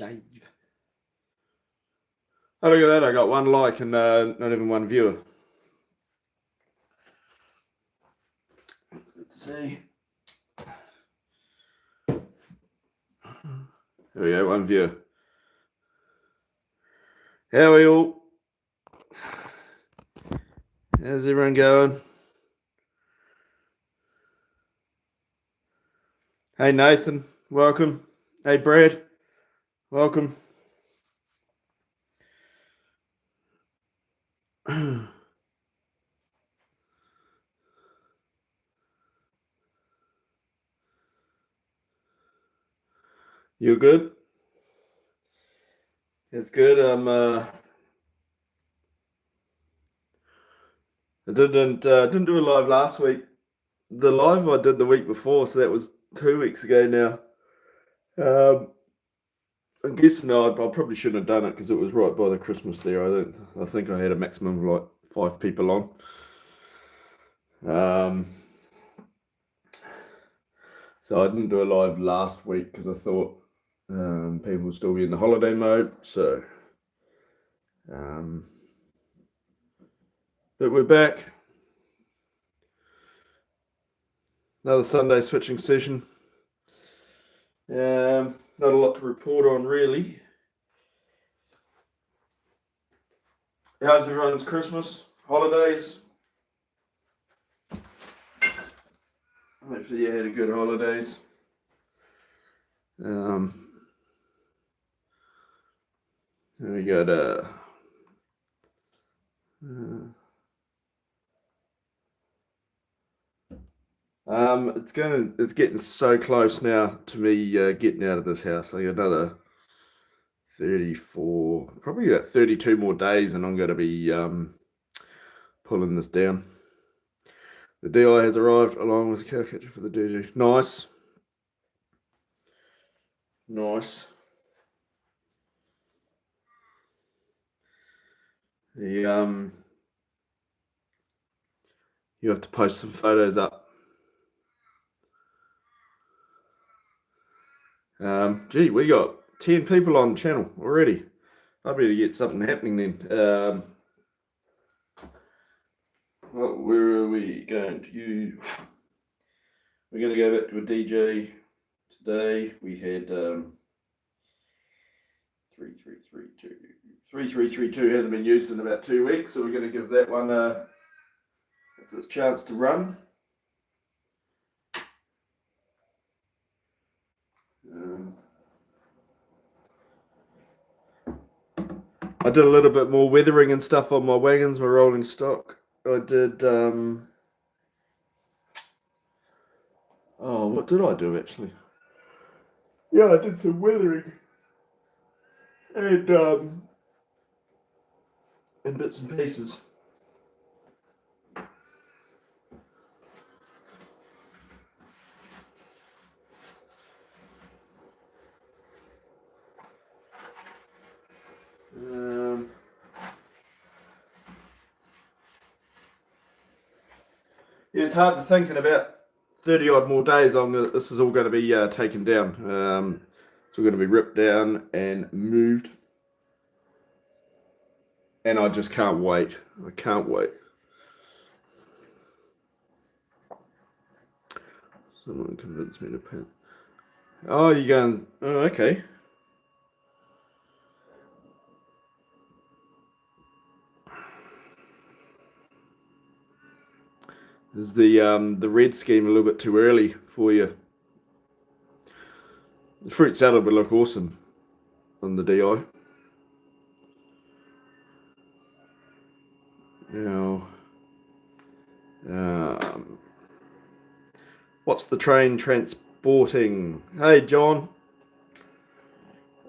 live. Oh, look at that. I got one like and not even one viewer. Let's see. There we go, one viewer. How are we all? How's everyone going? Hey Nathan, welcome. Hey Brad, welcome. You good? It's good. I didn't do a live last week. The live I did the week before, so that was 2 weeks ago now. I guess no, I probably shouldn't have done it because it was right by the Christmas there. I think I had a maximum of like 5 people on. So I didn't do a live last week because I thought people would still be in the holiday mode. So, but we're back. Another Sunday switching session. Not a lot to report on really. How's everyone's Christmas? Holidays? Hopefully you had a good holidays. We got it's getting so close now to me getting out of this house. I got another 34, probably about 32 more days, and I'm going to be pulling this down. The DI has arrived along with the cow catcher for the DJ. Nice. Nice. You have to post some photos up. Gee, we got 10 people on the channel already. I better get something happening then. Well, where are we going to? We're going to go back to a DJ today. We had 3332 hasn't been used in about 2 weeks, so we're going to give that one it's a chance to run. I did a little bit more weathering and stuff on my wagons, my rolling stock. I did what did I do actually? Yeah, I did some weathering and bits and pieces. Yeah, it's hard to think in about 30 odd more days. This is all going to be taken down. It's all going to be ripped down and moved, and I just can't wait. I can't wait. Someone convinced me to pay. Oh, you're going. Oh, okay. Is the red scheme a little bit too early for you? The fruit salad would look awesome on the DI. Now, what's the train transporting? Hey, John.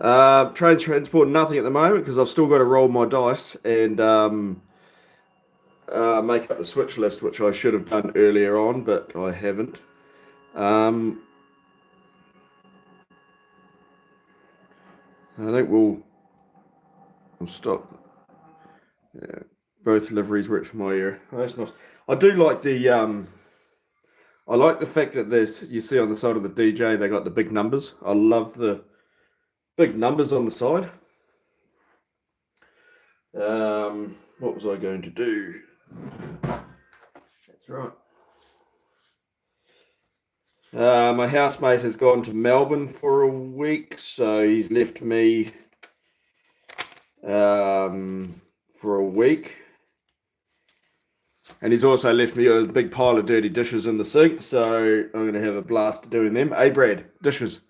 Train transporting nothing at the moment because I've still got to roll my dice and make up the switch list, which I should have done earlier on, but I haven't. I think we'll stop. Yeah, both liveries work for my ear. Oh, that's nice. I do like the I like the fact that you see on the side of the DJ they got the big numbers. I love the big numbers on the side. What was I going to do? That's right. My housemate has gone to Melbourne for a week, so he's left me for a week. And he's also left me a big pile of dirty dishes in the sink, so I'm going to have a blast doing them. Hey, Brad, dishes.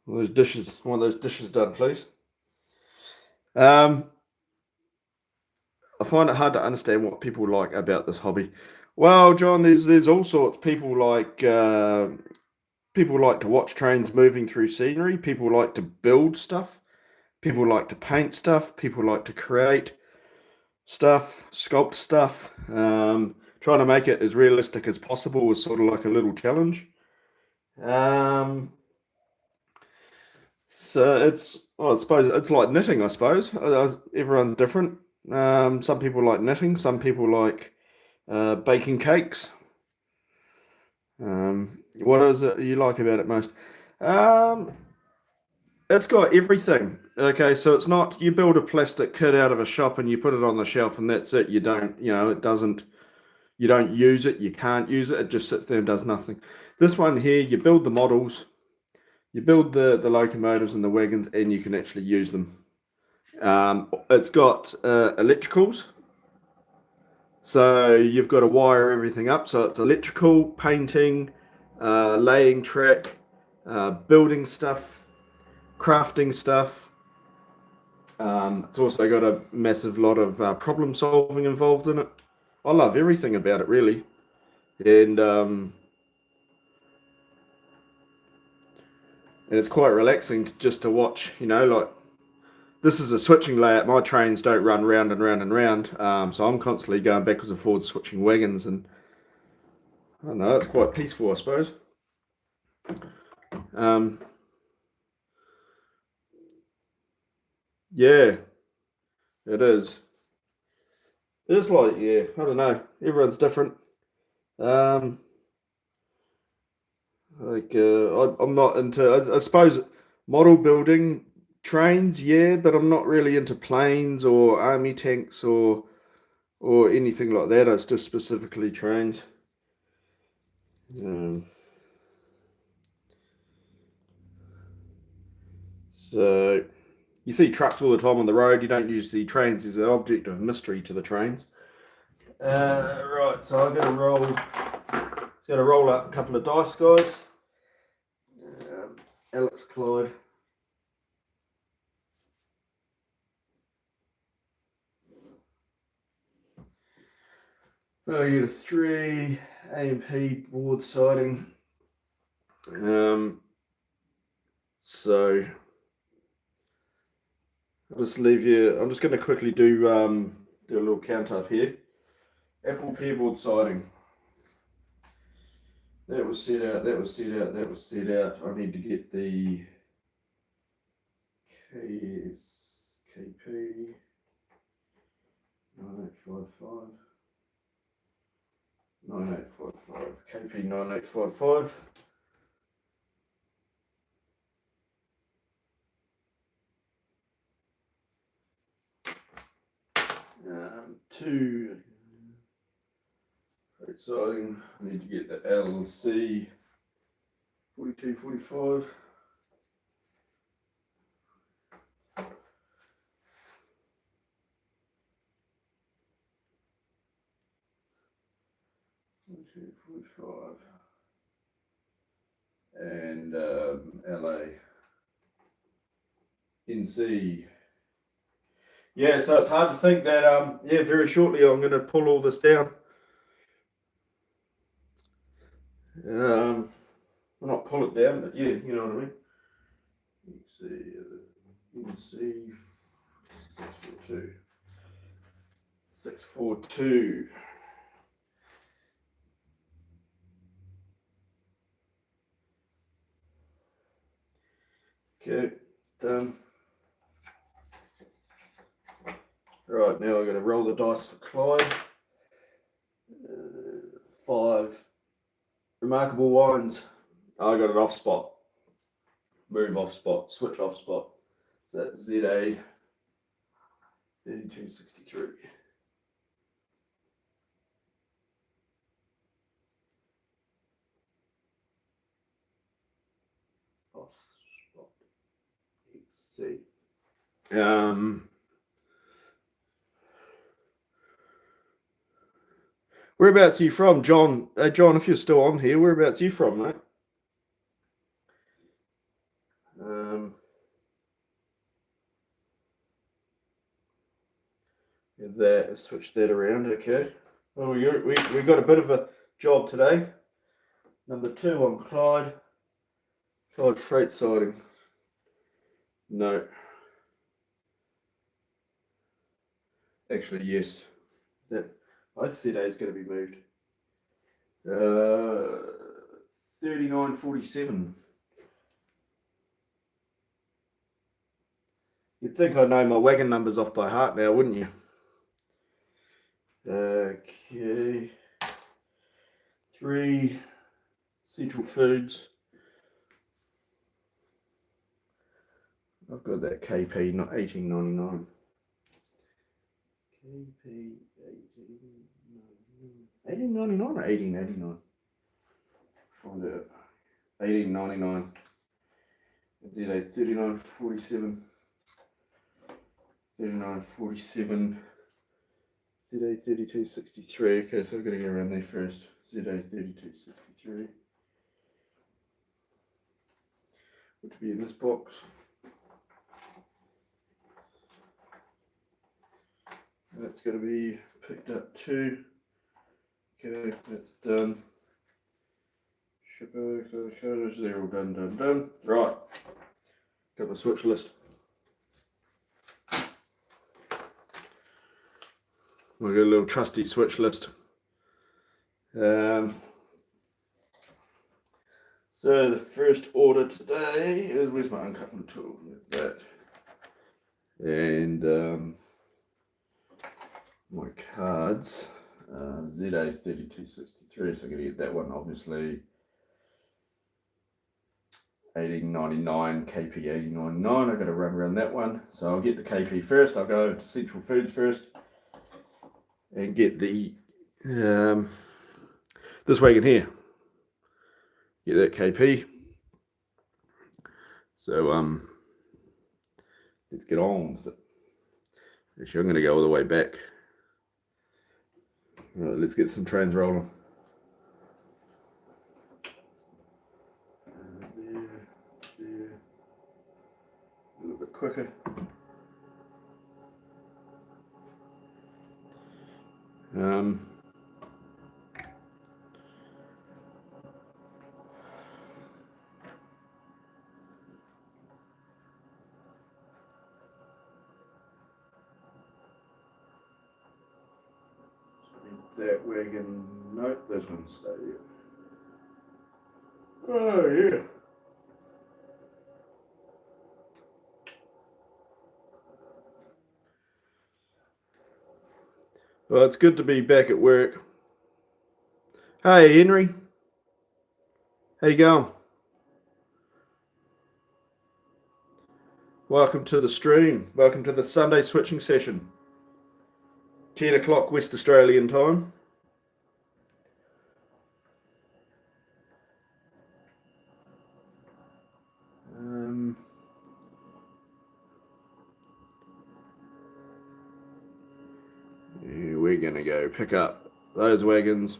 One of those dishes done, please. I find it hard to understand what people like about this hobby. Well, John, there's all sorts. People like to watch trains moving through scenery. People like to build stuff. People like to paint stuff. People like to create stuff, sculpt stuff. Trying to make it as realistic as possible is sort of like a little challenge. So I suppose it's like knitting. I suppose everyone's different. Some people like knitting. Some people like baking cakes. What is it you like about it most? Um, it's got everything. Okay, so it's not you build a plastic kit out of a shop and you put it on the shelf and that's it. It doesn't. You don't use it. You can't use it. It just sits there and does nothing. This one here, you build the models, you build the locomotives and the wagons, and you can actually use them. It's got electricals. So you've got to wire everything up. So it's electrical, painting, laying track, building stuff, crafting stuff. It's also got a massive lot of problem solving involved in it. I love everything about it, really. And it's quite relaxing just to watch, like this is a switching layout. My trains don't run round and round and round. So I'm constantly going backwards and forwards switching wagons, and I don't know, it's quite peaceful, I suppose. Um, yeah, it is. It's like, yeah, I don't know. Everyone's different. Um, I'm not into, I suppose, model building trains, yeah, but I'm not really into planes or army tanks or anything like that. It's just specifically trains. Um, so you see trucks all the time on the road. You don't usually see trains. There's an object of mystery to the trains. Right, so I'm gonna roll out a couple of dice, guys. Alex Clyde. I get a 3 AMP board siding. So I'll just leave you. I'm just going to quickly do a little count up here. Apple pear board siding. That was set out. That was set out. That was set out. I need to get the KP 9855. 9855. KP 9855. Two siding. I need to get the LC 4245. And LA NC. Yeah, so it's hard to think that very shortly I'm going to pull all this down. Well, not pull it down, but yeah, you know what I mean. Let's see, NC 642. 642. Okay, done. Right, now I'm going to roll the dice for Clyde. 5 remarkable wines. I got an off spot. move off spot, switch off spot. So that's ZA 3263. Off spot XC. Whereabouts are you from, John? John, if you're still on here, whereabouts are you from, mate? That, switch that around, okay. Well, we got a bit of a job today. Number 2 on Clyde freight siding. No. Actually, yes. That I'd say that is going to be moved. 3947. You'd think I know my wagon numbers off by heart now, wouldn't you? Okay. 3 Central Foods. I've got that KP, not 1899. KP 1899 or 1889? Find out. 1899. ZA 3947. 3947. ZA 3263. Okay, so I've got to go around there first. ZA 3263. Which will be in this box. That's going to be picked up too. Okay, that's done. Shipper, photos, they're all done. Right. Got my switch list. We've got a little trusty switch list. So the first order today is, where's my uncutting tool? That. And my cards, ZA 3263, so I'm going to get that one, obviously. 1899, KP 1899, I've got to run around that one. So I'll get the KP first, I'll go to Central Foods first and get the this wagon here. Get that KP. So let's get on with it. Actually, I'm going to go all the way back. Right, let's get some trains rolling. There. A little bit quicker. That wagon, nope, those ones stay there. Oh yeah. Well, it's good to be back at work. Hey, Henry. How you going? Welcome to the stream. Welcome to the Sunday switching session. 10 o'clock West Australian time. We're going to go pick up those wagons.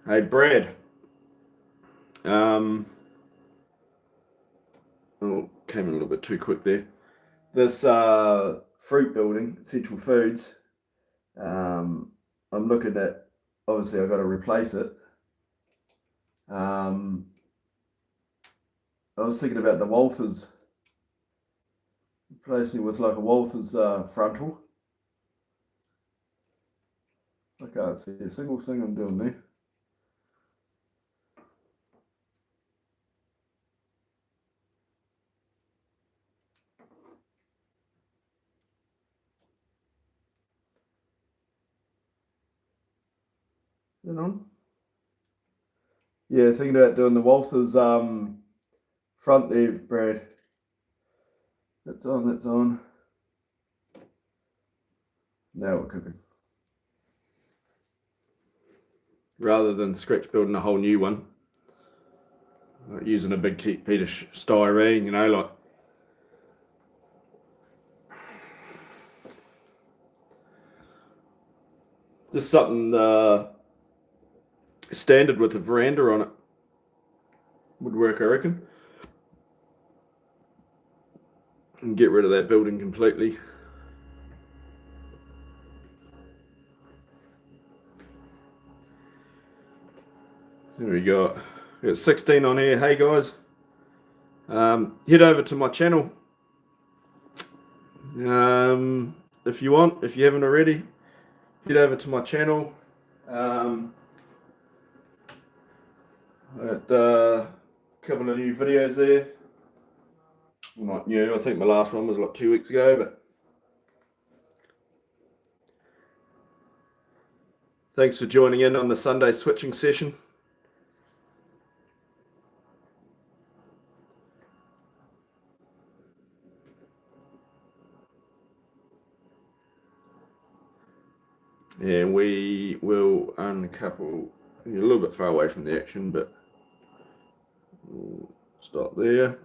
Hey, Brad. Oh, came in a little bit too quick there. This fruit building, Central Foods, I'm looking at, obviously I've got to replace it. I was thinking about the Walthers, replacing it with like a Walthers frontal. I can't see a single thing I'm doing there. You know? Yeah, thinking about doing the Walters front there, Brad. That's on, that's on. Now we're cooking. Rather than scratch building a whole new one, like using a big piece of styrene, you know, like just something standard with a veranda on it would work, I reckon. And get rid of that building completely. There we go. We got 16 on here. Hey guys, head over to my channel if you want. If you haven't already, head over to my channel. Got a couple of new videos there. Not new. I think my last one was like 2 weeks ago, but thanks for joining in on the Sunday switching session. And we will uncouple. You're a little bit far away from the action, but we'll stop there.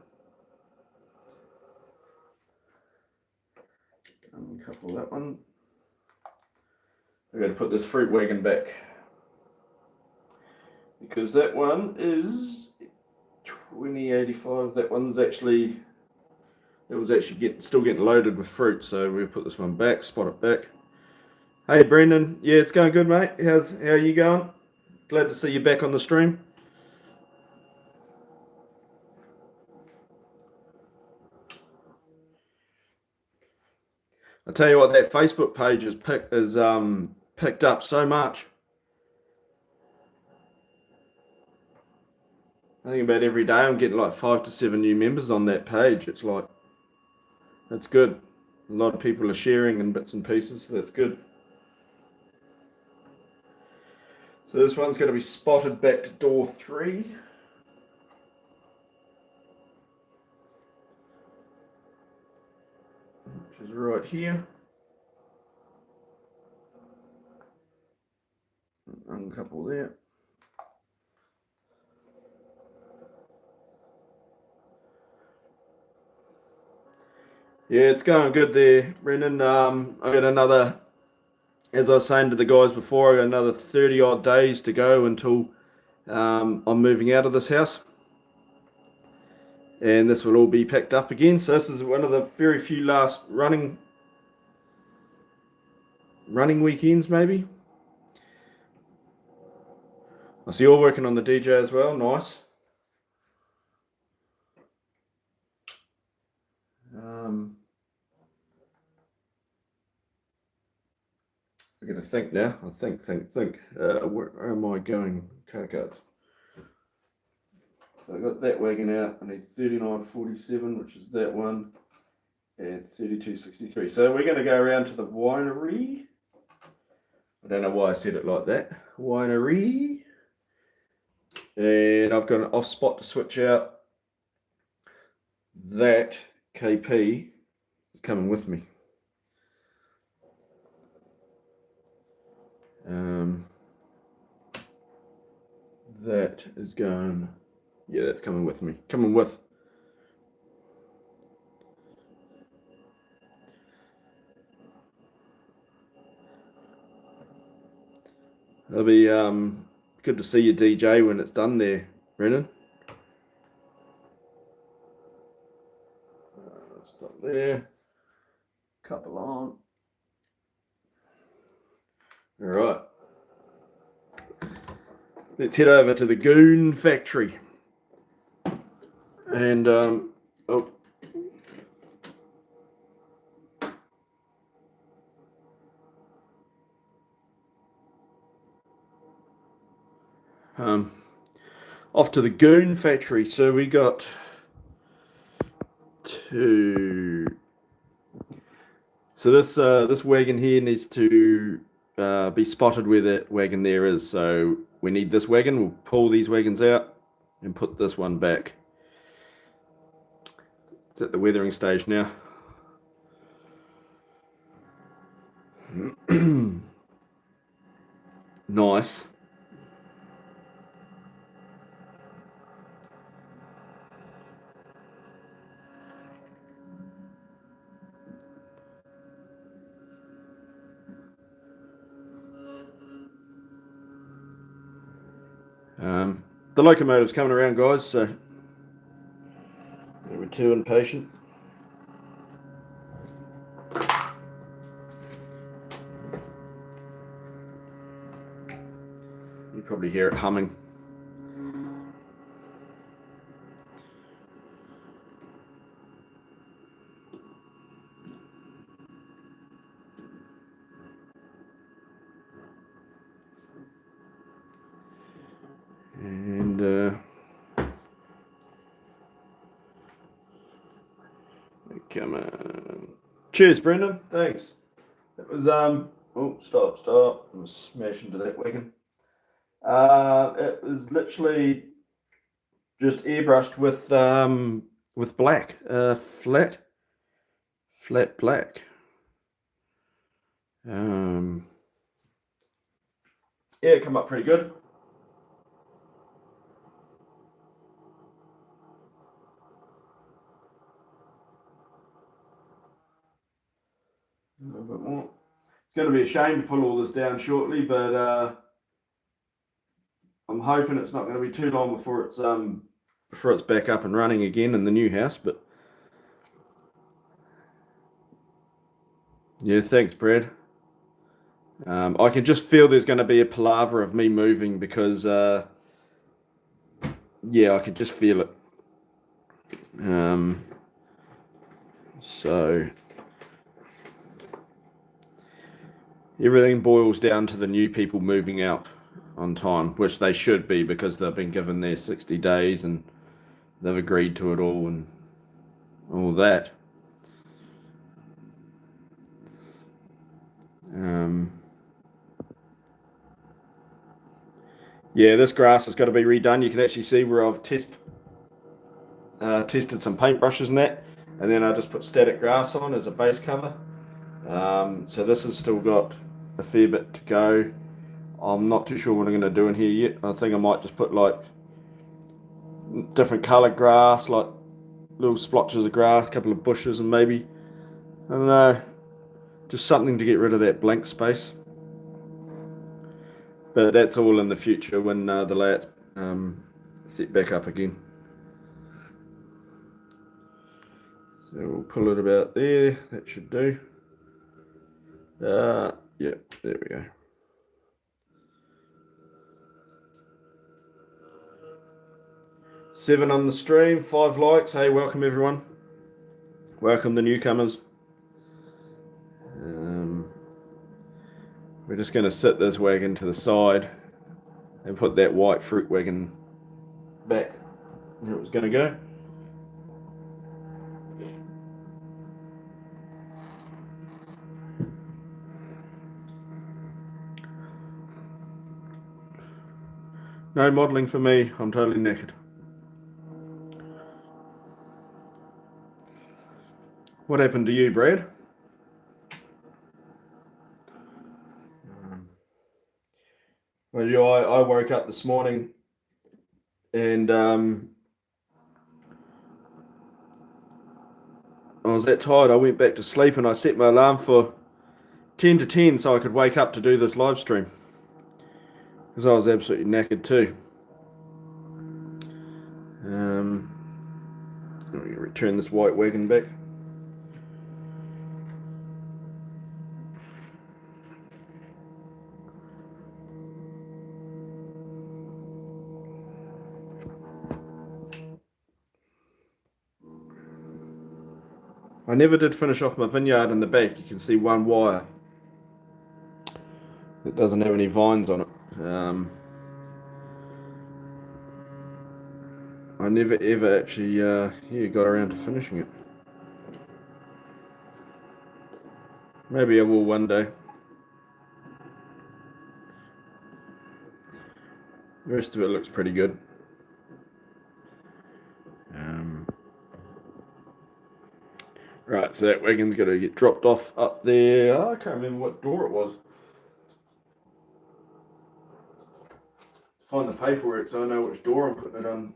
Uncouple that one. We're going to put this fruit wagon back because that one is 2085. That one's actually, it was actually still getting loaded with fruit, so we'll put this one back, spot it back. Hey Brendan, yeah, it's going good, mate. How are you going? Glad to see you back on the stream. I tell you what, that Facebook page is picked up so much. I think about every day I'm getting like 5 to 7 new members on that page. It's like, that's good. A lot of people are sharing in bits and pieces, so that's good. So this one's going to be spotted back to door 3. Which is right here. Uncouple there. Yeah, it's going good there, Brendan. I got another, as I was saying to the guys before, I got another 30 odd days to go until I'm moving out of this house. And this will all be packed up again. So this is one of the very few last running weekends, maybe. I see you're working on the DJ as well. Nice. I'm going to think now. I think. Where am I going? Car cards. So I got that wagon out. I need 3947, which is that one, and 3263. So we're going to go around to the winery. I don't know why I said it like that. Winery. And I've got an off spot to switch out. That KP is coming with me. That is going, yeah, that's coming with me. Coming with. It'll be good to see you DJ when it's done there, Brennan. Stop there. Couple on. All right. Let's head over to the Goon Factory. And off to the Goon Factory. So we got two. So this wagon here needs to be spotted where that wagon there is. So we need this wagon. We'll pull these wagons out and put this one back. It's at the weathering stage now. Nice. The locomotive's coming around, guys, so we're too impatient. You probably hear it humming. And come on. Cheers, Brendan. Thanks. It was oh, stop. I was smashed into that wagon. It was literally just airbrushed with black, flat black. Yeah, it come up pretty good. A little bit more. It's going to be a shame to pull all this down shortly, but I'm hoping it's not going to be too long before it's back up and running again in the new house. But yeah, thanks, Brad. I can just feel there's going to be a palaver of me moving because yeah, I could just feel it. So everything boils down to the new people moving out on time, which they should be because they've been given their 60 days and they've agreed to it all and all that. Yeah, this grass has got to be redone. You can actually see where I've tested some paintbrushes and that, and then I just put static grass on as a base cover. So this has still got a fair bit to go. I'm not too sure what I'm going to do in here yet. I think I might just put like different coloured grass, like little splotches of grass, a couple of bushes, and maybe, I don't know, just something to get rid of that blank space. But that's all in the future when the layout's set back up again. So we'll pull it about there. That should do. Yeah, there we go. 7 on the stream, 5 likes. Hey, welcome everyone. Welcome the newcomers. We're just going to sit this wagon to the side and put that white fruit wagon back where it was going to go. No modelling for me. I'm totally knackered. What happened to you, Brad? Well, yeah, I woke up this morning and I was that tired. I went back to sleep and I set my alarm for 10 to 10 so I could wake up to do this live stream because I was absolutely knackered too. Let me return this white wagon back. I never did finish off my vineyard in the back. You can see one wire that doesn't have any vines on it. I never ever actually got around to finishing it. Maybe I will one day. The rest of it looks pretty good. Right, so that wagon's got to get dropped off up there. Oh, I can't remember what door it was. Find the paperwork so I know which door I'm putting it on.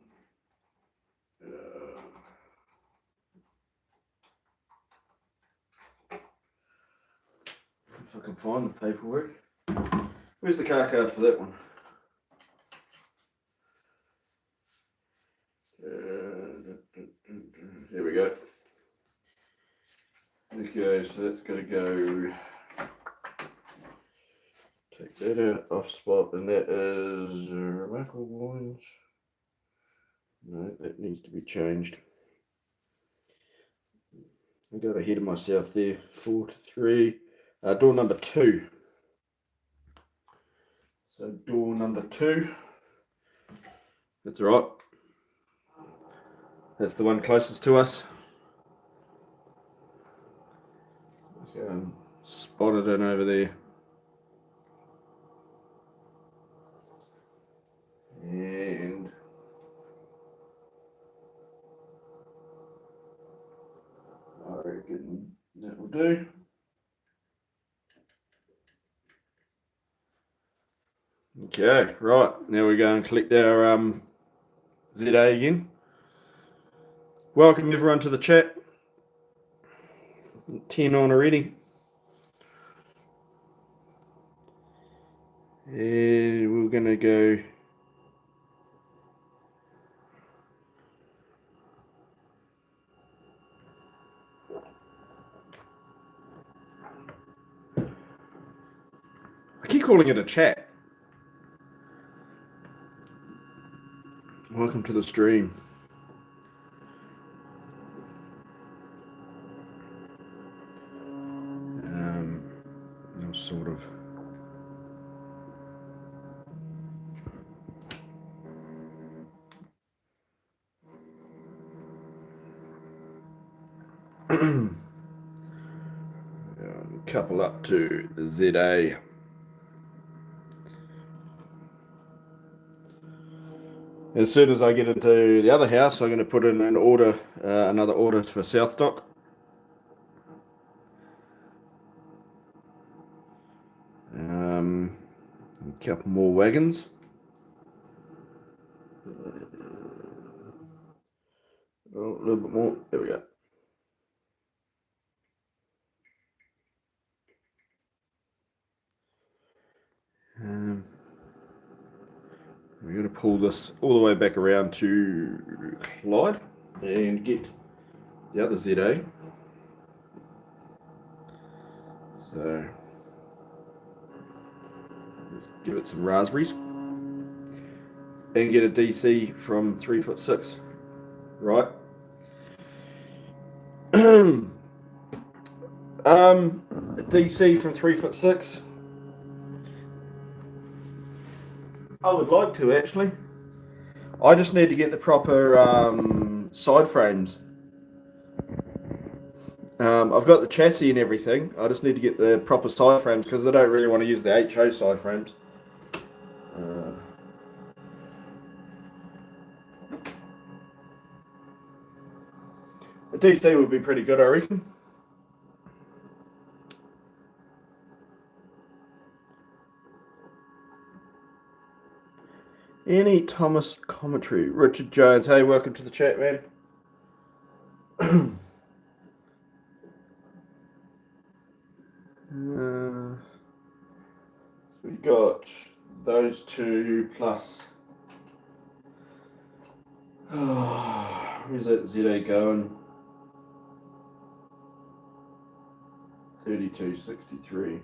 If I can find the paperwork. Where's the car card for that one? There we go. Okay, so that's got to go. Take that out off spot, and that is remarkable lines. No, that needs to be changed. I got ahead of myself there. 4 to 3. Door number 2. So door number 2. That's all right. That's the one closest to us. Spot it in over there. And I reckon that will do. Okay, right. Now we go and collect our ZA again. Welcome everyone to the chat. 10 on already. And we're going to go. I keep calling it a chat. Welcome to the stream. I'll sort of. Couple up to the ZA. As soon as I get into the other house, I'm going to put in an order, another order for South Dock. A couple more wagons. Oh, a little bit more. There we go. We're going to pull this all the way back around to Clyde and get the other ZA. So let's give it some raspberries and get a DC from 3'6", right? A DC from 3'6". I would like to actually. I just need to get the proper side frames. I've got the chassis and everything. I just need to get the proper side frames because I don't really want to use the HO side frames. The DC would be pretty good, I reckon. Any Thomas commentary? Richard Jones, hey, welcome to the chat, man. So we got those two plus. Where's that ZA going? 3263.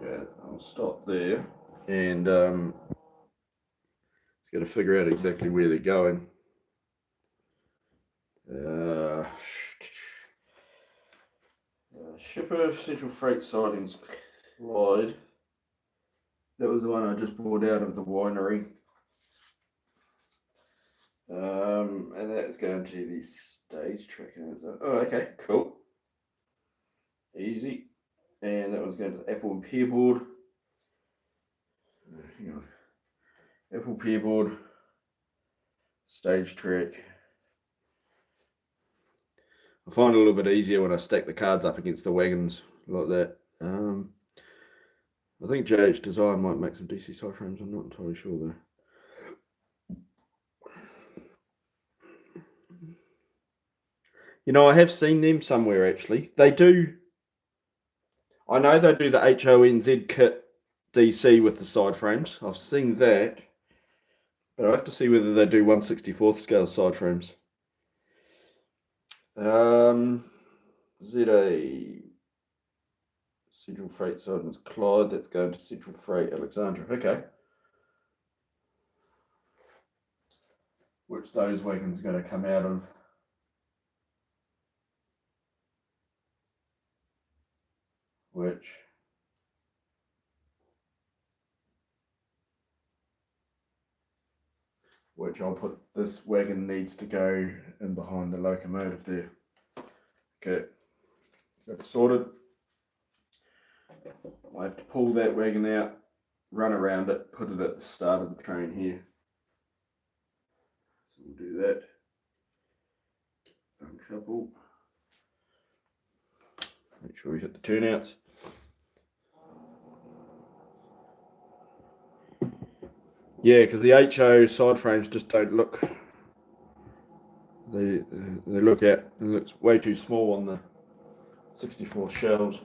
Yeah, I'll stop there and it's got to figure out exactly where they're going. Shipper Central Freight Sidings, Clyde. That was the one I just brought out of the winery. And that's going to the stage track. Oh, okay, cool. Easy. And that was going to the apple and pear board. Hang on. Apple Pearboard, Stage Trek. I find it a little bit easier when I stack the cards up against the wagons like that. I think JH Design might make some DC side frames. I'm not entirely sure though. You know, I have seen them somewhere actually. They do. I know they do the HONZ kit DC with the side frames. I've seen that. But I have to see whether they do 1/64th scale side frames. ZA Central Freight Sidings Clyde. That's going to Central Freight Alexandra. Okay. Which those wagons are going to come out of? Which I'll put, this wagon needs to go in behind the locomotive there. Okay, that's sorted. I have to pull that wagon out, run around it, put it at the start of the train here. So we'll do that. Uncouple. Make sure we hit the turnouts. Yeah, because the HO side frames just don't look. They look at. It looks way too small on the 64 shells.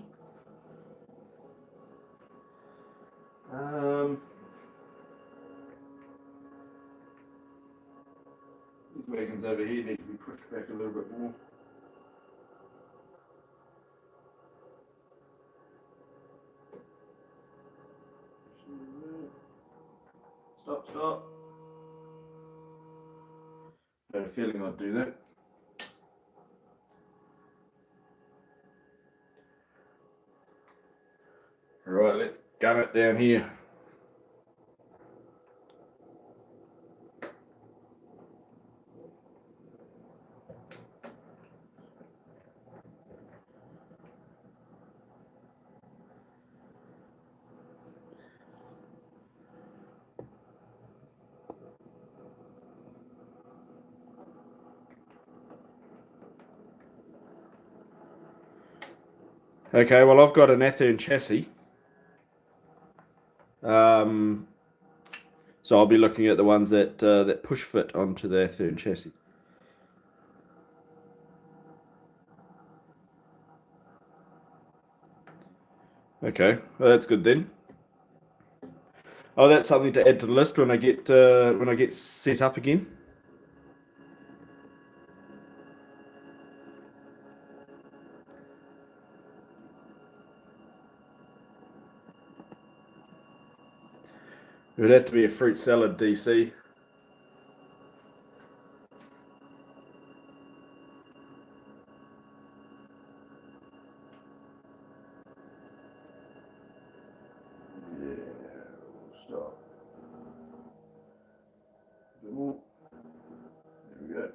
These wagons over here need to be pushed back a little bit more. Stop. I had a feeling I'd do that. Right, let's gun it down here. Okay, well I've got an Athern chassis. So I'll be looking at the ones that that push fit onto the Athern chassis. Okay, well, that's good then. Oh, that's something to add to the list when I get set up again. It would have to be a fruit salad DC. Yeah, stop. There we go.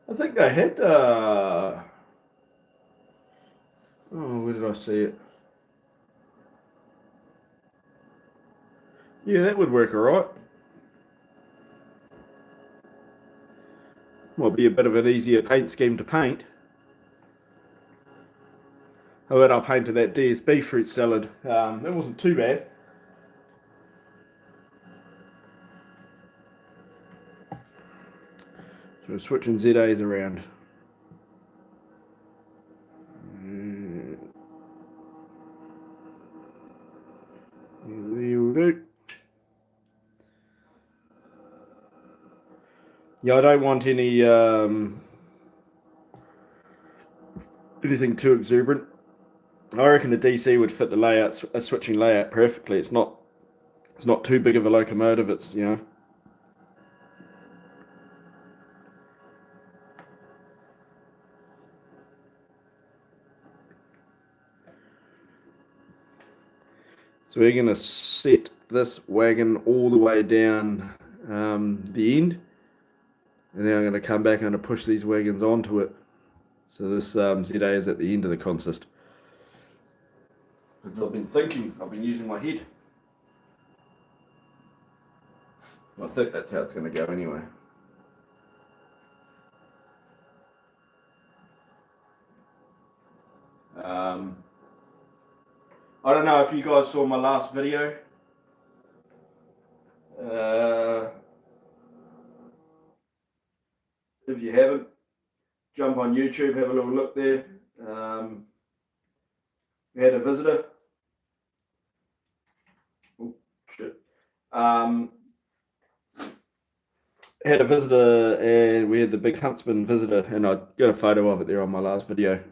I think they had. Oh, where did I see it? Yeah, that would work all right. Might be a bit of an easier paint scheme to paint. Oh, and I painted that DSB fruit salad. That wasn't too bad. So we're switching ZAs around. There we go. Yeah, I don't want any anything too exuberant. I reckon the DC would fit the layout, a switching layout perfectly. It's not too big of a locomotive. It's, you know. So we're going to set this wagon all the way down the end, and then I'm going to come back and I'm going to push these wagons onto it. So this ZA is at the end of the consist. I've been thinking, I've been using my head. I think that's how it's going to go anyway. I don't know if you guys saw my last video. If you haven't, jump on YouTube, have a little look there. We had a visitor. Oh, shit. Had a visitor, and we had the big huntsman visitor, and I got a photo of it there on my last video.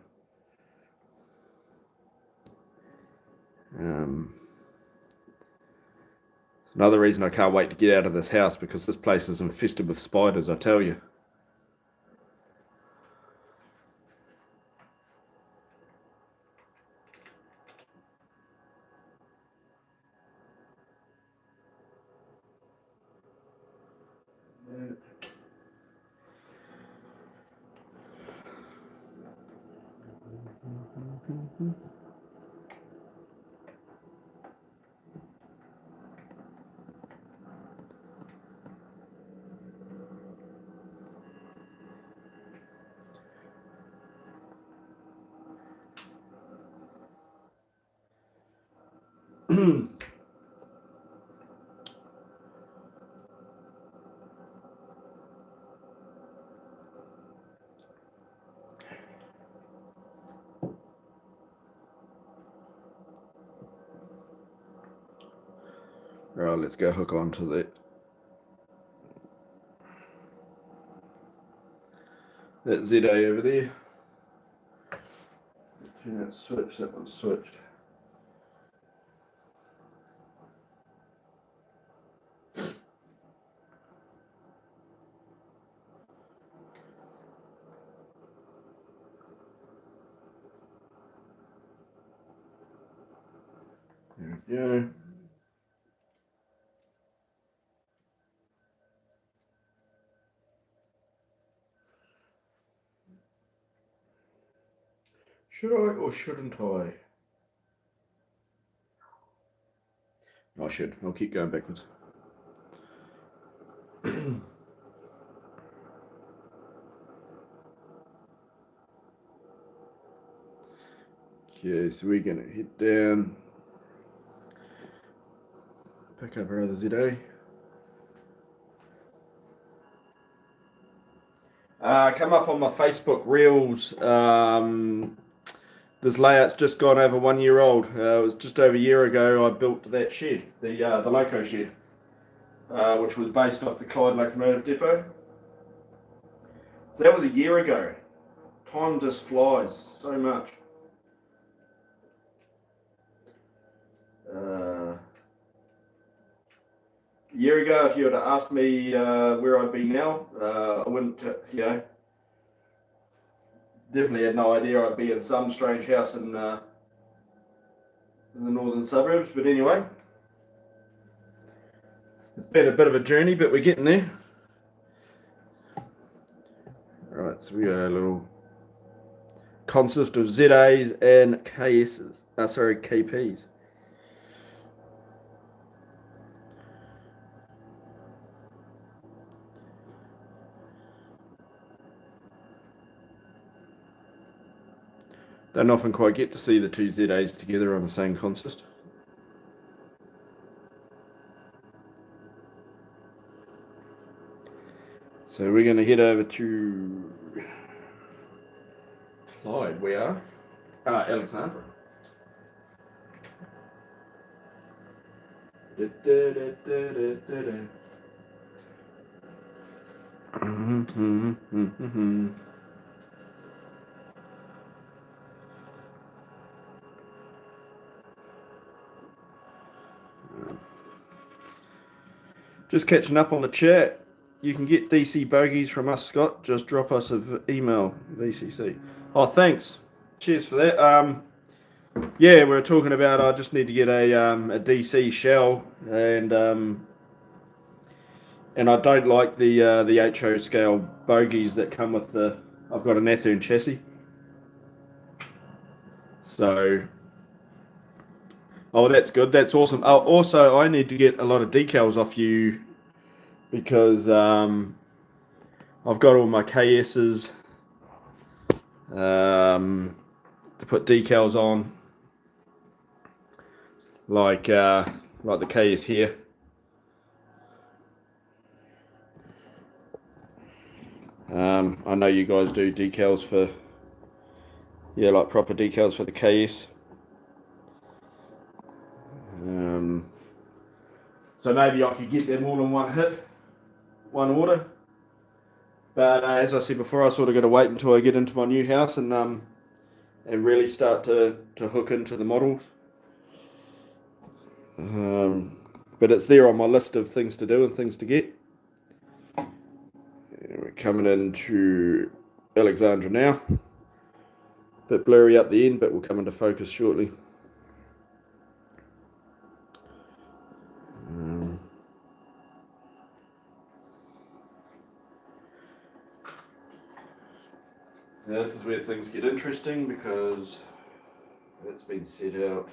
It's another reason I can't wait to get out of this house, because this place is infested with spiders, I tell you. Alright, let's go hook on to that ZA over there. Turn that switch, that one's switched. There we go. Should I or shouldn't I? I should. I'll keep going backwards. Okay, so we're going to head down, pick up our other ZA. Come up on my Facebook Reels. This layout's just gone over 1 year old. It was just over a year ago I built that shed, the loco shed, which was based off the Clyde Locomotive Depot. So that was a year ago. Time just flies so much. A year ago, if you were to ask me where I'd be now, I wouldn't, definitely had no idea I'd be in some strange house in the northern suburbs. But anyway, it's been a bit of a journey, but we're getting there. Right, so we got a little consist of ZAs and KPs. Don't often quite get to see the two ZAs together on the same consist. So we're going to head over to Clyde. We are Alexandra. Just catching up on the chat. You can get DC bogies from us, Scott. Just drop us an email, VCC. Oh, thanks. Cheers for that. Yeah, we're talking about I just need to get a DC shell, and I don't like the HO scale bogies that come with the. I've got an Athearn chassis, so oh, that's good. That's awesome. Oh, also, I need to get a lot of decals off you because I've got all my KSs to put decals on, like like the KS here. I know you guys do decals for, yeah, like proper decals for the KS. Um, so maybe I could get them all in one hit, one order. But as I said before, I sort of got to wait until I get into my new house and really start to hook into the models. Um, but it's there on my list of things to do and things to get. And we're coming into Alexandra now. Bit blurry up the end, but we'll come into focus shortly. Now this is where things get interesting because it's been set out.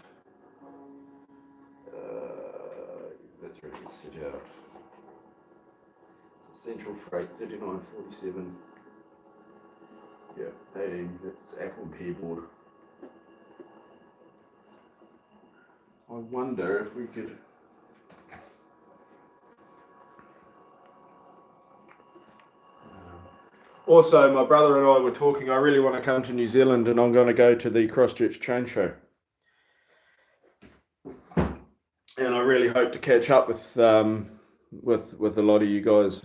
That's really set out. Central Freight 3947. Yeah, 18. That's Apple Pearboard. I wonder if we could. Also, my brother and I were talking. I really want to come to New Zealand, and I'm going to go to the Christchurch Train Show. And I really hope to catch up with a lot of you guys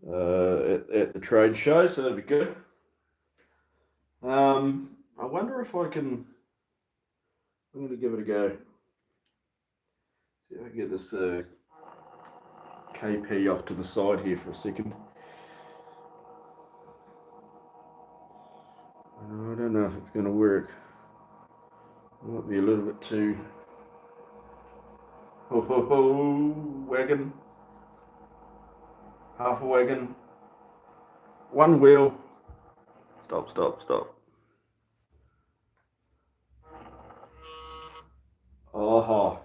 at the trade show, so that'd be good. I wonder if I can. I'm going to give it a go. See if I can get this KP off to the side here for a second. I don't know if it's going to work. It might be a little bit too. Ho ho ho! Wagon. Half a wagon. One wheel. Stop, stop, stop. Oh.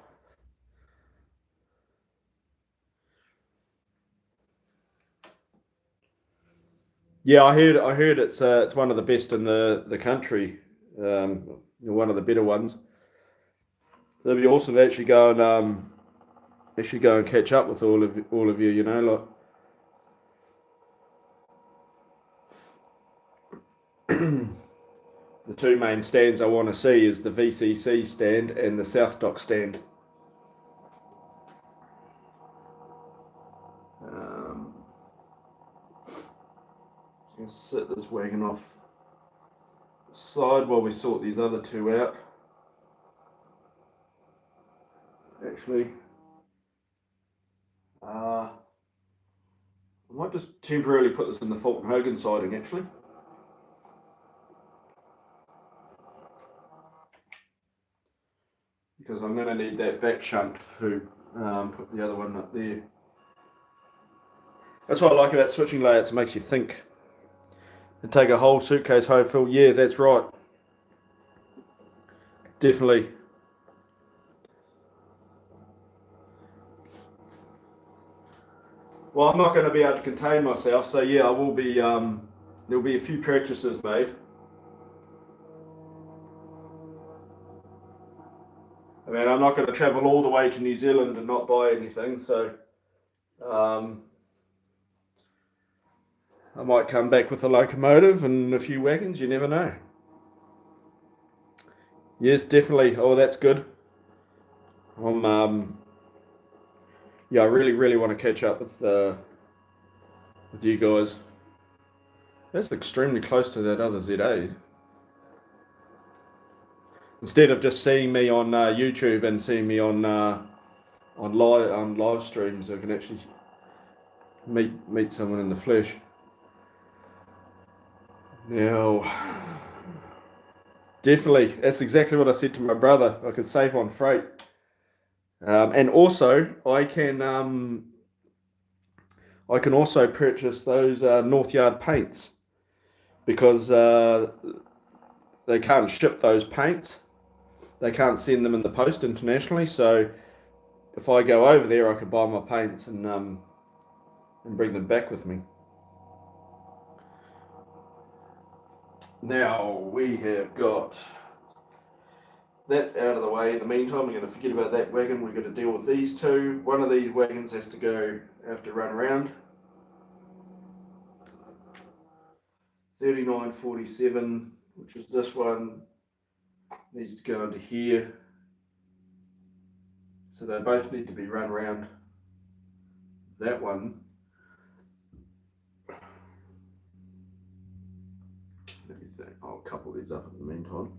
Yeah, I heard it's one of the best in the country, one of the better ones. So it'd be awesome to actually go and catch up with all of you. You know, like the two main stands I want to see is the VCC stand and the South Dock stand. Just set this wagon off the side while we sort these other two out. Actually, I might just temporarily put this in the Fulton Hogan siding. Actually. Because I'm going to need that back shunt to put the other one up there. That's what I like about switching layouts, it makes you think. And take a whole suitcase home full. Yeah, that's right. Definitely. Well, I'm not going to be able to contain myself, so yeah, I will be. There'll be a few purchases made. I mean, I'm not going to travel all the way to New Zealand and not buy anything, so I might come back with a locomotive and a few wagons. You never know. Yes, definitely. Oh, that's good. Yeah, I really want to catch up with you guys. That's extremely close to that other ZA. Instead of just seeing me on YouTube and seeing me on live streams, I can actually meet someone in the flesh. Now, Definitely. That's exactly what I said to my brother. I could save on freight. And also, I can also purchase those North Yard paints because they can't ship those paints. They can't send them in the post internationally. So if I go over there, I can buy my paints and bring them back with me. Now we have got that's out of the way. In the meantime, we're going to forget about that wagon. We're going to deal with these two. One of these wagons has to run around. 3947, which is this one, needs to go into here. So they both need to be run around. That one, let me think. I'll couple these up in the meantime.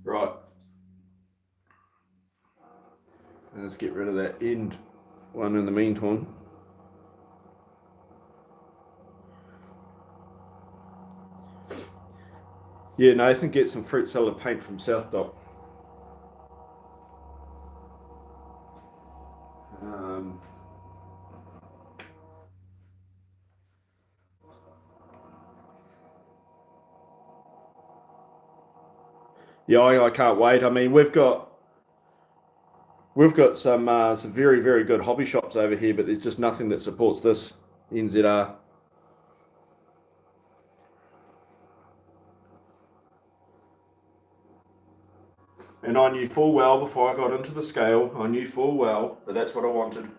Right. Let's get rid of that end one in the meantime. Yeah, Nathan, get some fruit salad paint from South Dock. Yeah, I can't wait. I mean, we've got some very very good hobby shops over here, but there's just nothing that supports this NZR. And I knew full well before I got into the scale, I knew full well that that's what I wanted.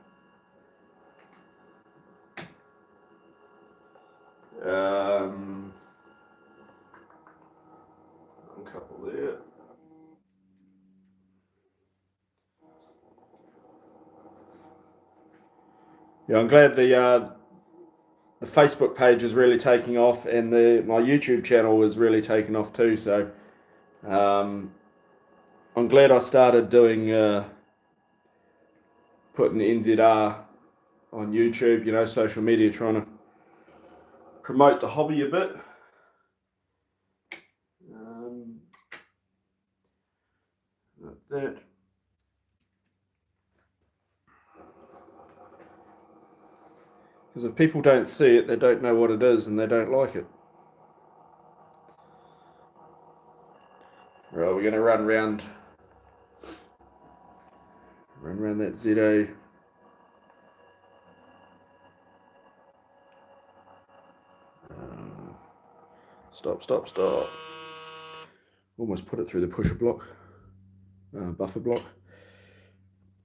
A couple there. Yeah, I'm glad the Facebook page is really taking off, and my YouTube channel is really taking off too. So um, I'm glad I started doing putting NZR on YouTube. You know, social media, trying to promote the hobby a bit. Like that. Because if people don't see it, they don't know what it is, and they don't like it. Right, we're going to run around that ZA. Stop. Almost put it through the pusher block, buffer block.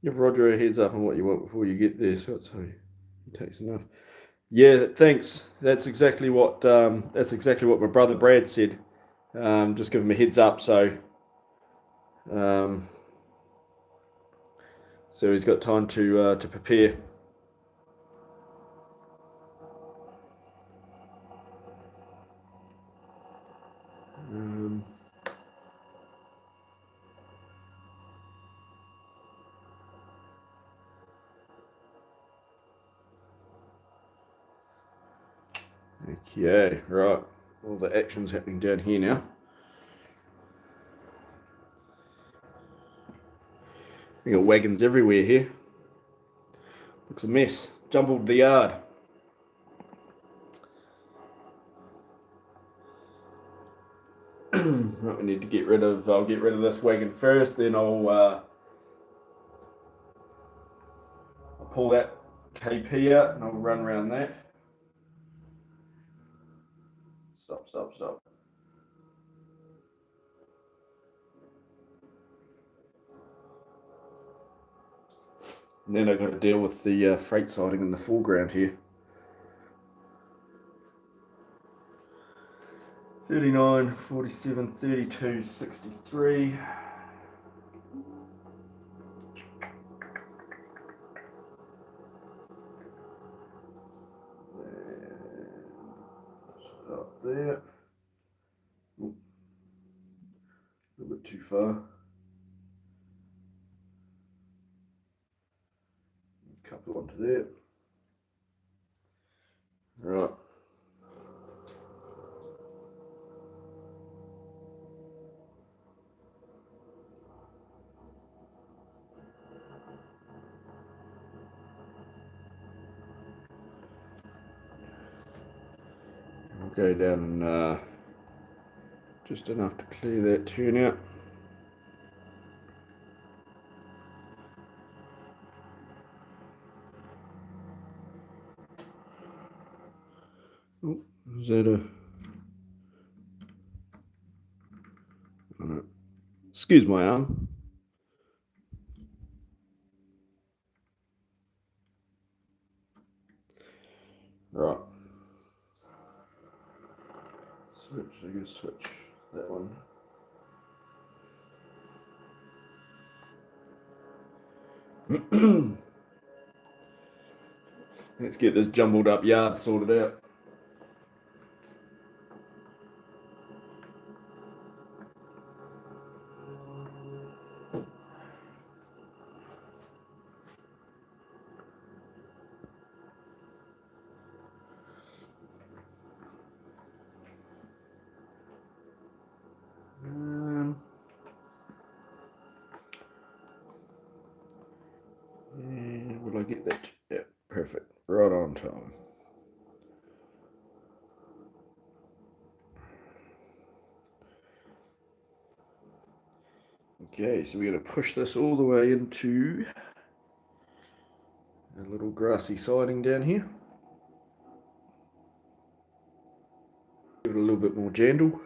Give Roger a heads up on what you want before you get there, so he takes enough. Yeah, thanks. That's exactly what my brother Brad said. Just give him a heads up, so he's got time to prepare. Okay, right. All the action's happening down here now. We got wagons everywhere here. Looks a mess. Jumbled the yard. Right, we need to get rid of. I'll get rid of this wagon first, then I'll pull that KP out and I'll run around that. Stop. And then I've got to deal with the freight siding in the foreground here. 39, 47, 32, 63. up there. Oop. A little bit too far. A couple onto there. Right. I'll go down just enough to clear that turn out. Oh, is that a... Oh, no. Excuse my arm. Right. Switch, I guess switch that one. Let's get this jumbled up yard sorted out. And will I get that? Yeah, perfect. Right on time. Okay, so we're going to push this all the way into a little grassy siding down here. Give it a little bit more jandle.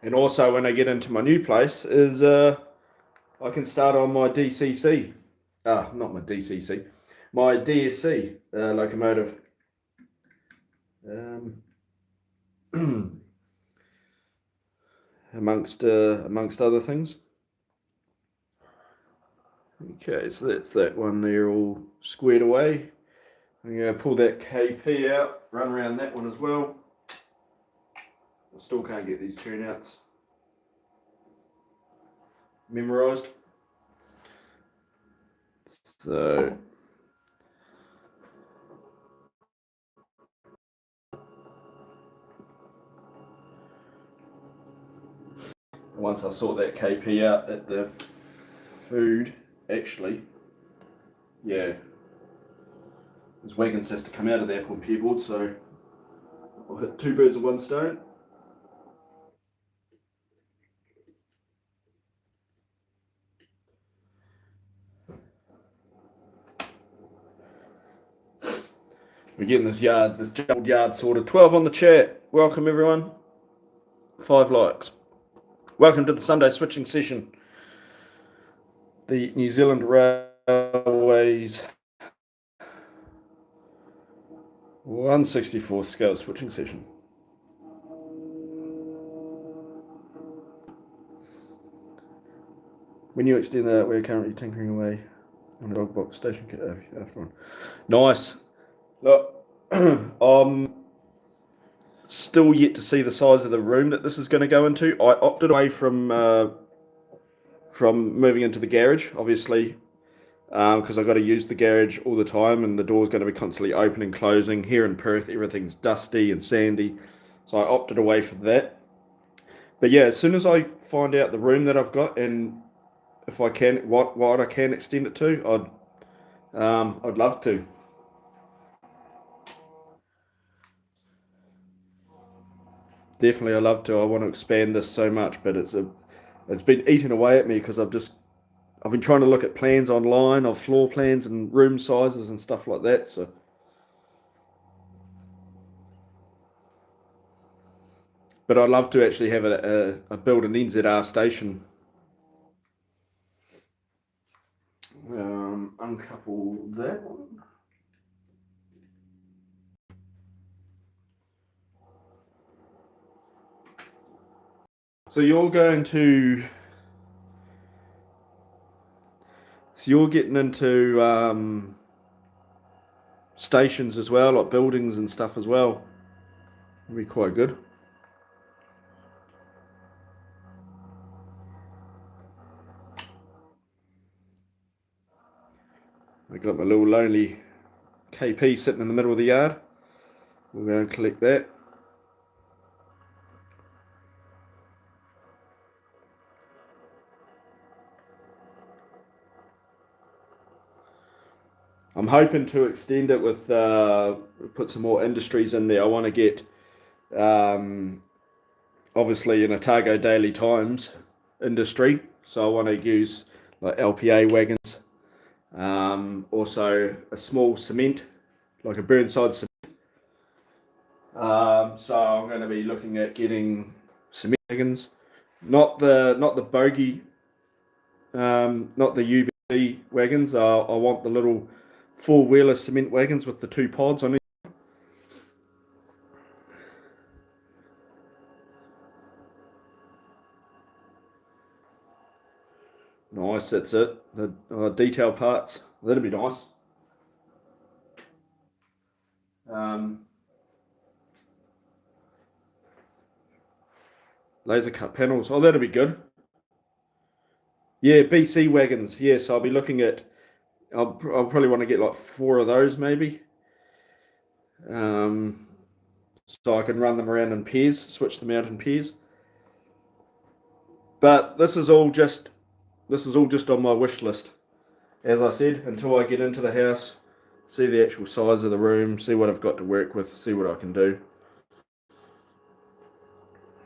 And also when I get into my new place is I can start on my DCC. Not my DCC. My DSC locomotive. Amongst other things. Okay, so that's that one there all squared away. I'm going to pull that KP out, run around that one as well. I still can't get these turnouts memorised. So once I sort that KP out at the food, actually, yeah, this wagons has to come out of there on peerboard, so I'll hit two birds with one stone. We're getting this jumbled yard sorted. 12 on the chat. Welcome everyone. 5 likes. Welcome to the Sunday switching session. The New Zealand Railways 164th scale switching session. When you extend that, we're currently tinkering away on a dog box station kit after one. Nice. Look, I'm still yet to see the size of the room that this is going to go into. I opted away from moving into the garage, obviously, because I've got to use the garage all the time, and the door's going to be constantly opening and closing. Here in Perth, everything's dusty and sandy, so I opted away from that. But yeah, as soon as I find out the room that I've got and if I can, what I can extend it to, I'd love to. Definitely, I love to. I want to expand this so much, but it's been eating away at me because I've been trying to look at plans online of floor plans and room sizes and stuff like that. So, but I'd love to actually have a build an NZR station. Uncouple that one. So you're going to, so you're getting into stations as well, like buildings and stuff as well. It'll be quite good. I got my little lonely KP sitting in the middle of the yard. We'll go and collect that. I'm hoping to extend it with put some more industries in there. I want to get um, obviously an Otago Daily Times industry, so I want to use like LPA wagons, also a small cement, like a Burnside cement. So I'm going to be looking at getting cement wagons, not the bogey, not the UBC wagons. I want the little four-wheeler cement wagons with the two pods on it. Nice, that's it. The detail parts, that'd be nice. Um, Laser cut panels, oh, that'd be good. Yeah, BC wagons. Yes, I'll be looking at. I'll probably want to get like four of those maybe. Um, so I can run them around in pairs, switch them out in pairs. But this is all just on my wish list. As I said, until I get into the house, see the actual size of the room, see what I've got to work with, see what I can do.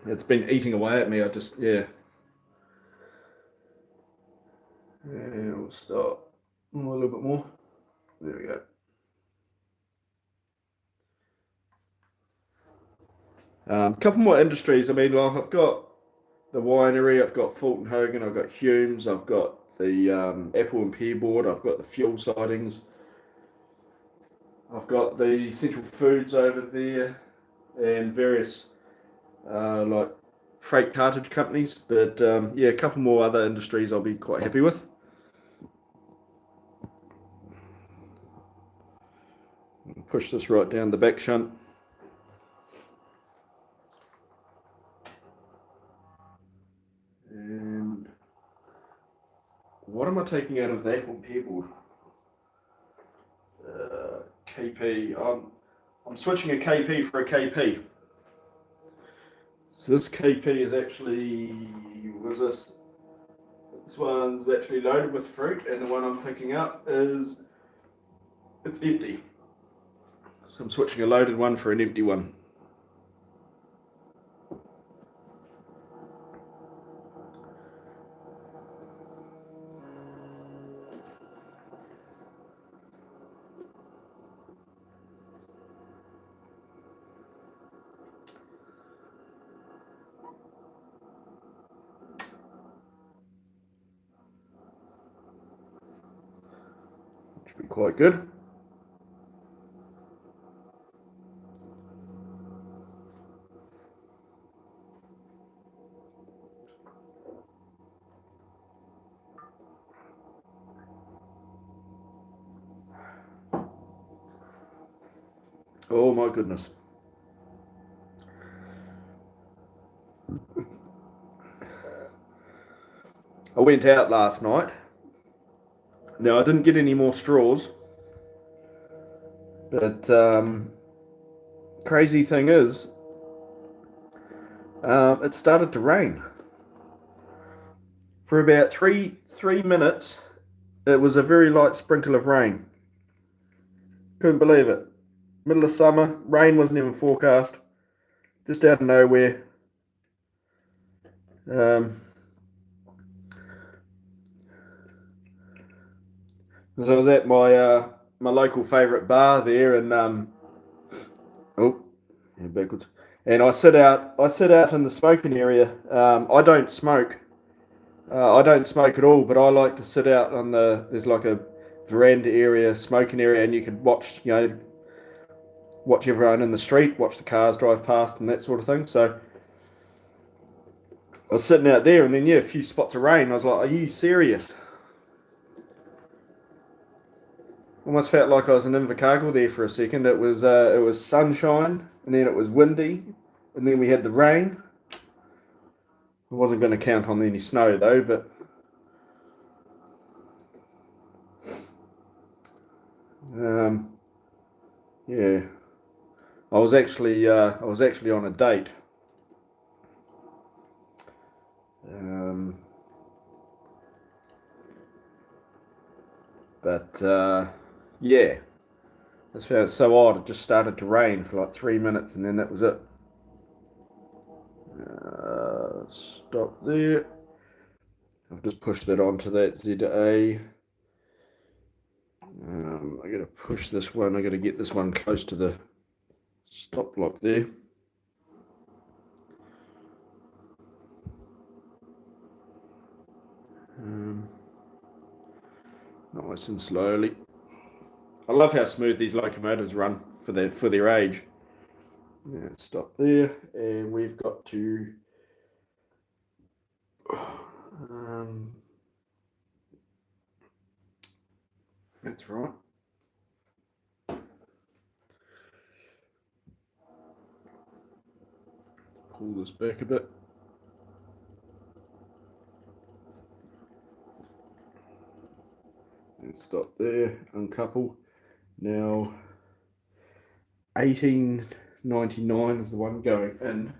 It's been eating away at me. I just, yeah. Yeah, we'll start a little bit more. There we go. Couple more industries. I mean, like I've got the winery, I've got Fulton Hogan, I've got Humes, I've got the Apple and Pear Board, I've got the fuel sidings, I've got the Central Foods over there, and various like freight cartage companies. But yeah, a couple more other industries I'll be quite happy with. Push this right down the back shunt. And what am I taking out of the Apple and Pear Board? KP. I'm switching a KP for a KP. So this KP is actually, what is this? This one's actually loaded with fruit, and the one I'm picking up it's empty. So I'm switching a loaded one for an empty one. Should be quite good. Oh my goodness. I went out last night. Now I didn't get any more straws, but crazy thing is, it started to rain for about three minutes. It was a very light sprinkle of rain. Couldn't believe it. Middle of summer, rain wasn't even forecast. Just out of nowhere. Um, I was at my local favourite bar there, and oh, yeah, backwards. And I sit out in the smoking area. I don't smoke. I don't smoke at all, but I like to sit out on there's like a veranda area, smoking area, and you can watch everyone in the street, watch the cars drive past, and that sort of thing. So I was sitting out there, and then yeah, a few spots of rain. I was like, "Are you serious?" Almost felt like I was in Invercargill there for a second. It was sunshine, and then it was windy, and then we had the rain. I wasn't going to count on any snow though, but um, yeah, I was actually on a date. Um, but yeah, I just found it so odd. It just started to rain for like 3 minutes, and then that was it. Stop there. I've just pushed it onto that ZA. I got to push this one. I got to get this one close to the stop block there. Um, Nice and slowly. I love how smooth these locomotives run for their age. Yeah, stop there, and we've got to. Um, that's right. Pull this back a bit. And stop there. Uncouple. Now, 1899 is the one going in.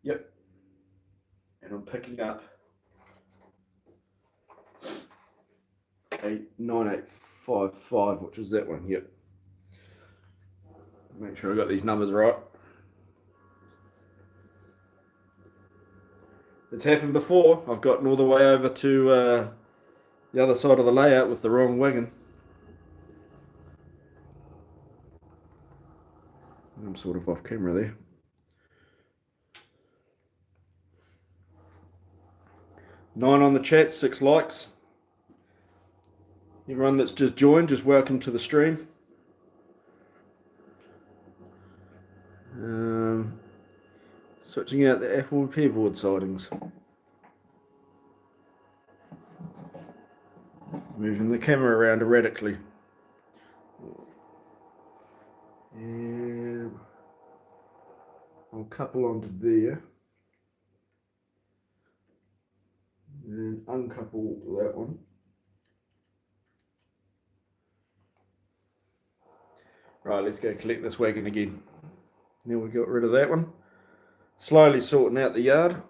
Yep. And I'm picking up 9855, which is that one. Yep. Make sure I got these numbers right. It's happened before. I've gotten all the way over to the other side of the layout with the wrong wagon. I'm sort of off camera there. 9 on the chat, 6 likes. Everyone that's just joined, just welcome to the stream. Switching out the Apple keyboard sidings. Moving the camera around erratically. And I'll couple onto there. And uncouple that one. Right, let's go collect this wagon again. Now we got rid of that one. Slowly sorting out the yard.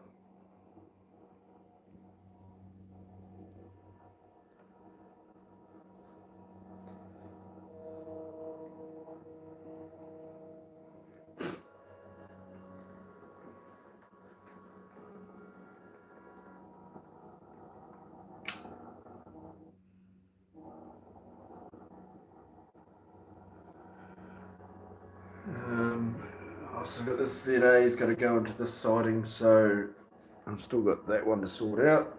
So I've got this ZA is going to go into this siding, so I've still got that one to sort out.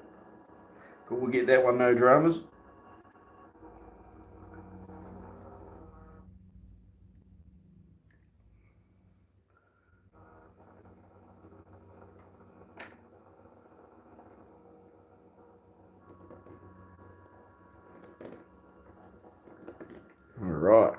But we'll get that one, no dramas. All right.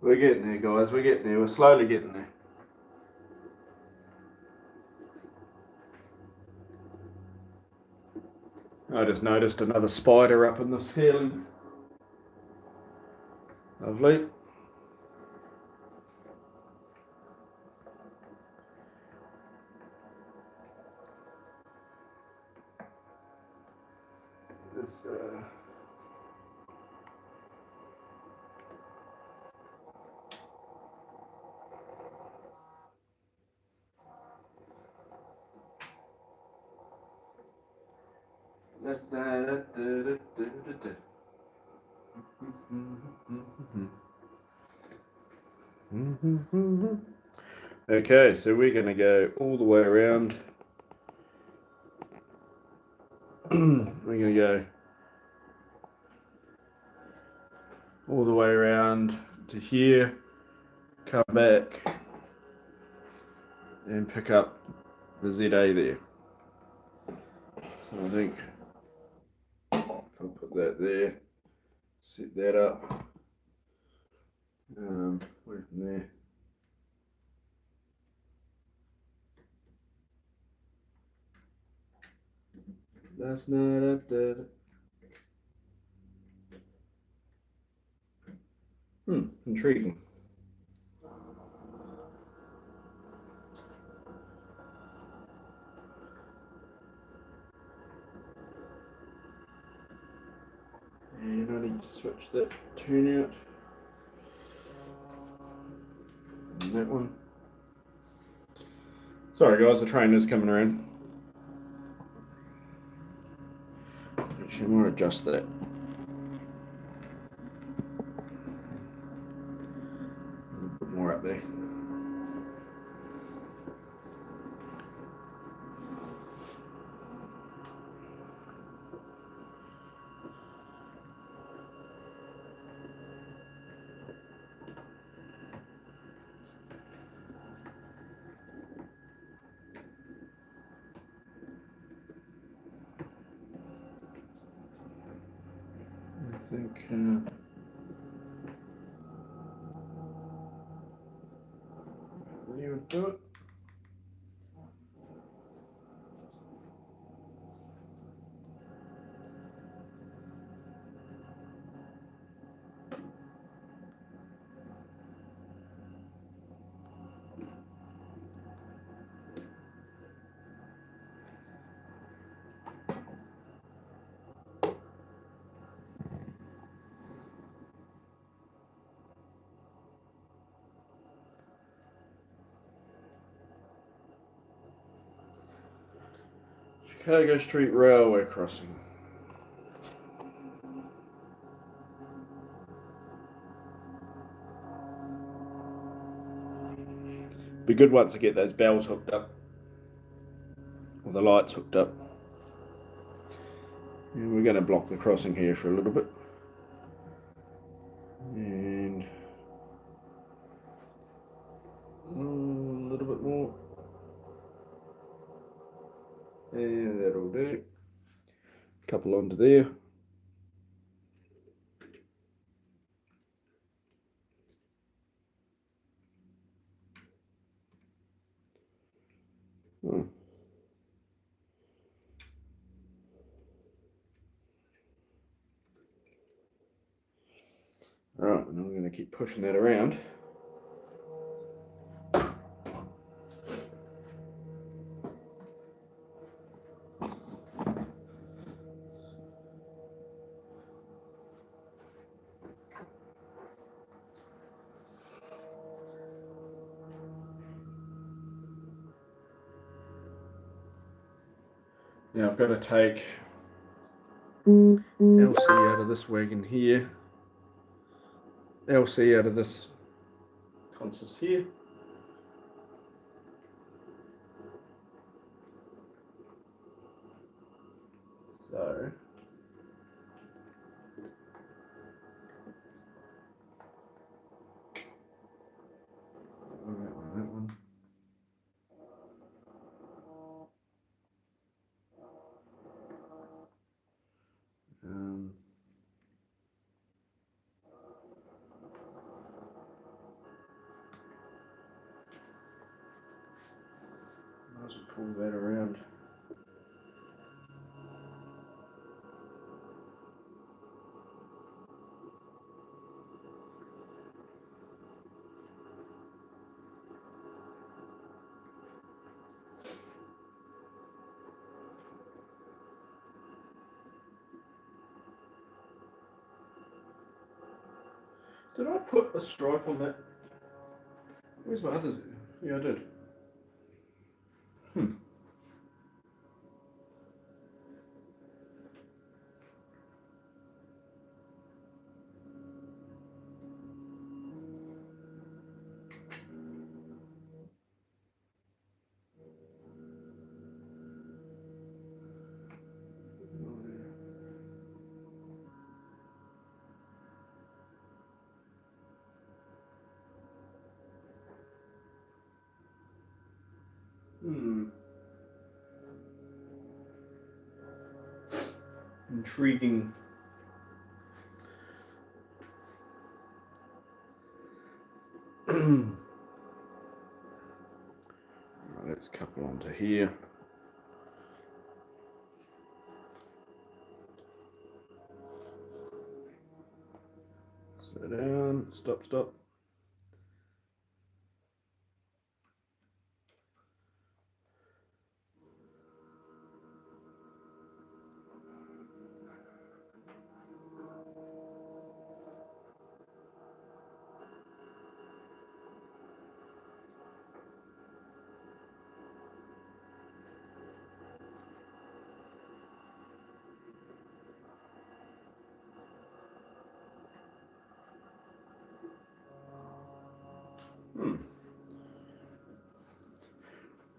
We're getting there, guys. We're getting there. We're slowly getting there. I just noticed another spider up in the ceiling. Lovely. This, That's that. Okay, so we're going to go all the way around. We're going to go all the way around to here, come back, and pick up the ZA there. So I think if I put that there, set that up, where from there. That's not up there. Intriguing. And I need to switch that turnout. And that one. Sorry guys, the train is coming around. Actually, I might adjust that. A little bit more up there. I think you would do it. Otago Street Railway crossing. Be good once I get those bells hooked up, or the lights hooked up. And we're going to block the crossing here for a little bit. And a little bit more. And that'll do. Couple onto there. Alright, and I'm going to keep pushing that around. Now I've got to take LC out of this wagon here, LC out of this consist here. So that one. Might as well pull that around. Did I put a stripe on that? Where's my others? Yeah, I did. Intriguing. Let's couple onto here. Slow down, stop.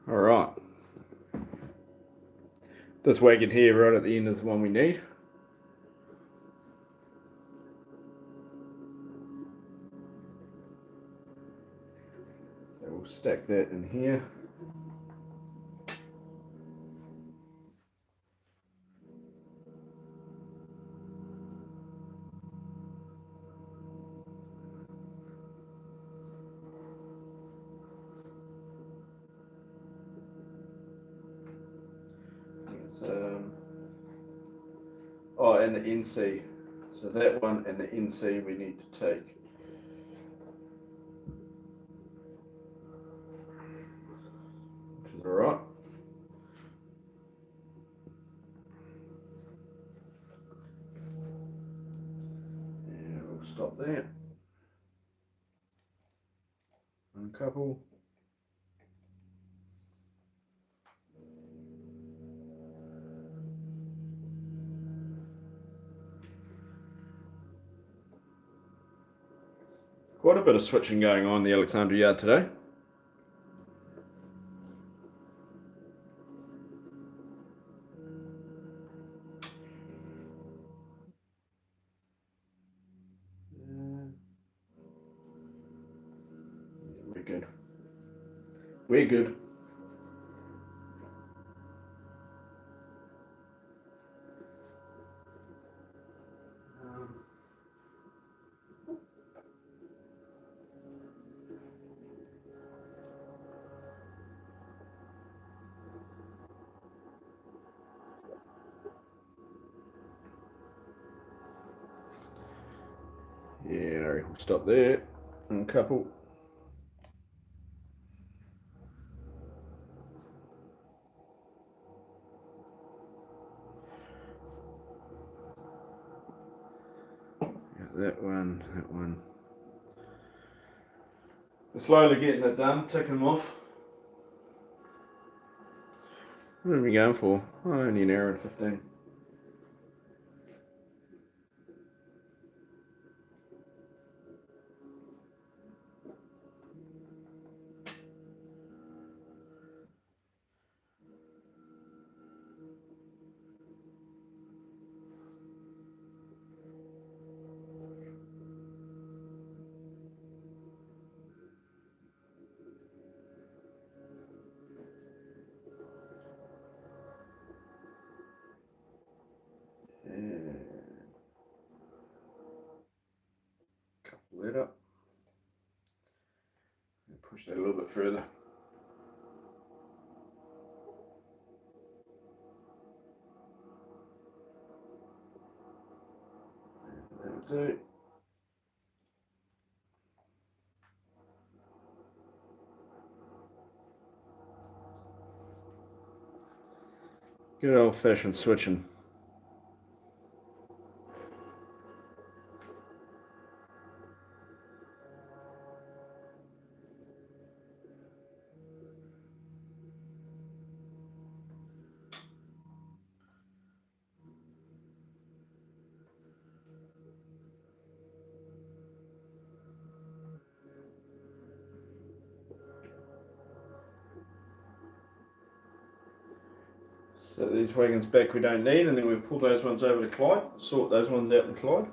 All right. This wagon here right at the end is the one we need. So we'll stack that in here. Oh, and the NC. So that one and the NC we need to take. Which is alright. And we'll stop there. Uncouple. Quite a bit of switching going on in the Alexandra yard today. We're good. We're good. Yeah, we'll stop there. Uncouple. That one. We're slowly getting it done, ticking them off. What are we going for? Oh, only an hour and 15. Couple that up. And push that a little bit further. That'll do. Good old-fashioned switching. So these wagons back we don't need, and then we pull those ones over to Clyde, sort those ones out in Clyde.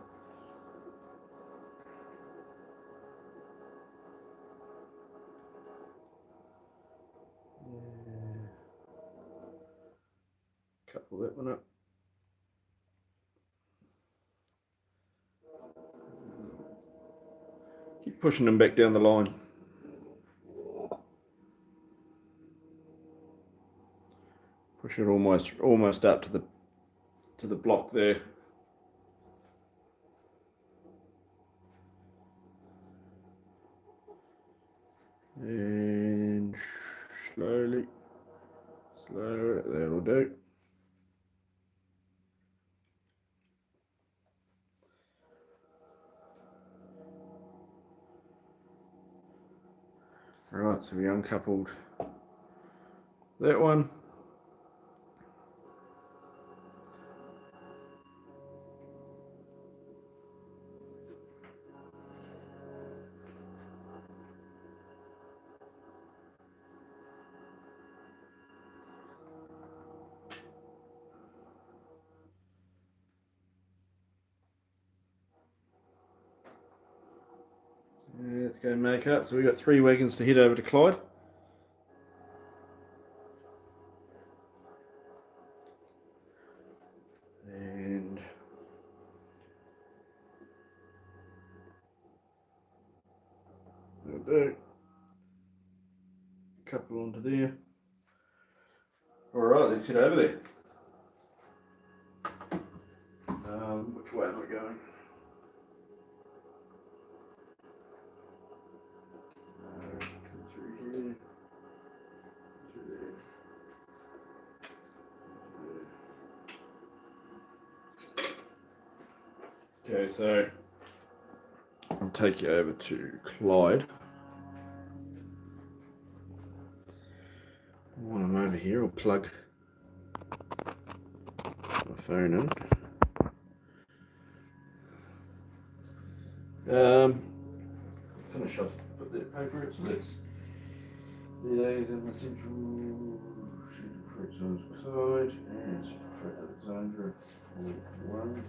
Couple that one up. Keep pushing them back down the line. Push it almost up to the block there. And slowly, that'll do. Right, so we uncoupled that one. Let's go make up. So we've got 3 wagons to head over to Clyde. And that'll do. Couple onto there. Alright, let's head over there. Which way am I going? Come through here. Okay, so I'll take you over to Clyde. While I'm over here, I'll plug my phone in. Finish off, put that paper in, so that's ZA's in the central freight zone side, and central freight Alexandra 41.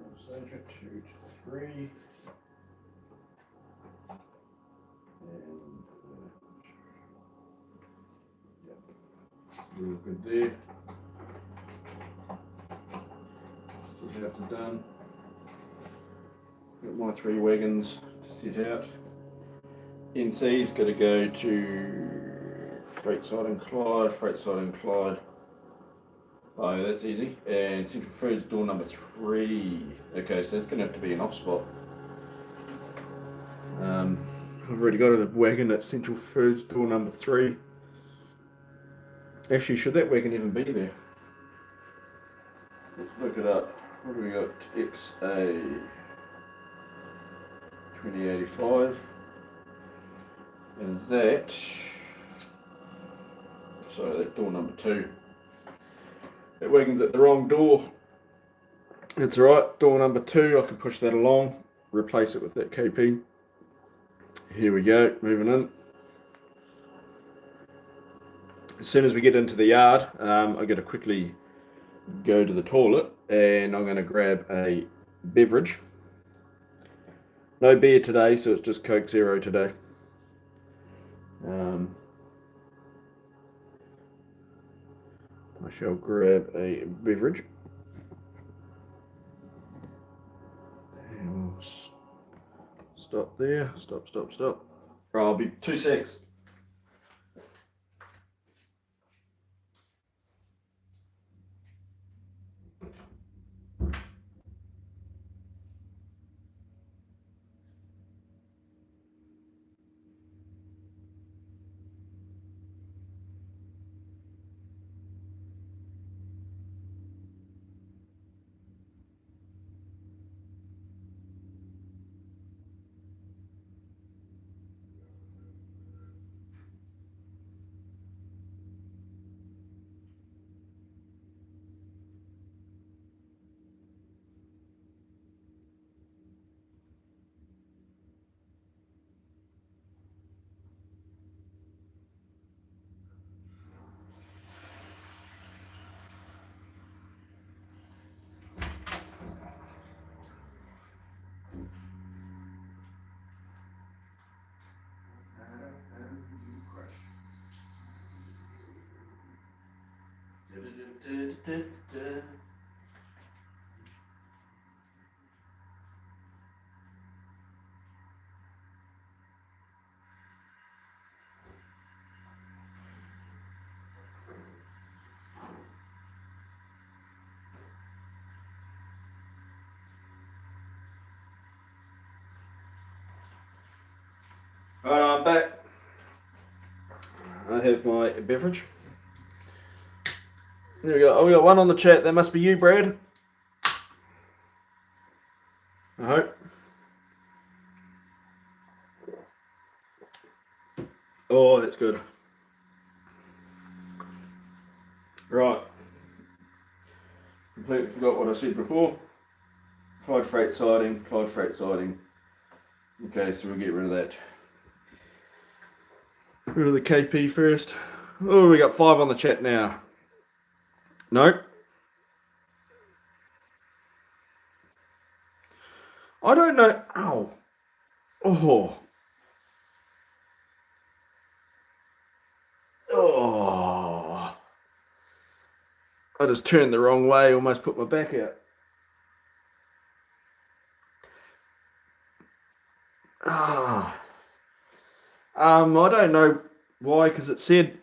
Alexandra 2 to 3. Real good there. So that's done. Got my 3 wagons set out. NC's got to go to freight side and Clyde, Oh, that's easy. And Central Foods door number 3. Okay, so that's going to have to be an off spot. I've already got a wagon at Central Foods door number 3. Actually, should that wagon even be there? Let's look it up. What do we got? XA 2085. And that, sorry, that door number 2. That wagon's at the wrong door. It's alright, door number 2, I can push that along, replace it with that KP. Here we go, moving in. As soon as we get into the yard, I'm going to quickly go to the toilet and I'm going to grab a beverage. No beer today, so it's just Coke Zero today. I shall grab a beverage. And we'll stop there. Stop. Right, I'll be 2 secs. Alright, I'm back. I have my beverage. There we go. Oh, we got one on the chat. That must be you, Brad. I hope. Oh, that's good. Right. Completely forgot what I said before. Clyde freight siding, Clyde freight siding. Okay, so we'll get rid of that. Rid of the KP first. Oh, we got 5 on the chat now. Nope. I don't know. Ow. Oh. Oh. I just turned the wrong way, almost put my back out. Ah. I don't know why, because it said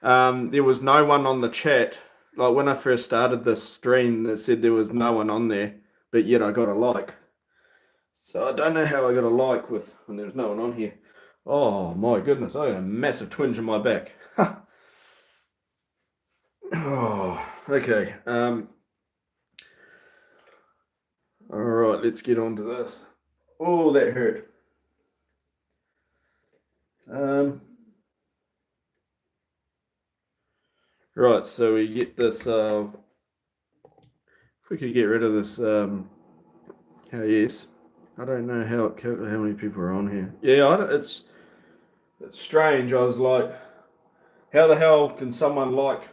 there was no one on the chat. Like when I first started this stream, it said there was no one on there, but yet I got a like. So I don't know how I got a like when there's no one on here. Oh my goodness, I got a massive twinge in my back. Oh, okay. All right, let's get on to this. Oh, that hurt. Right, so we get this. If we could get rid of this. Yes. I don't know how many people are on here. Yeah, it's strange. I was like, how the hell can someone like?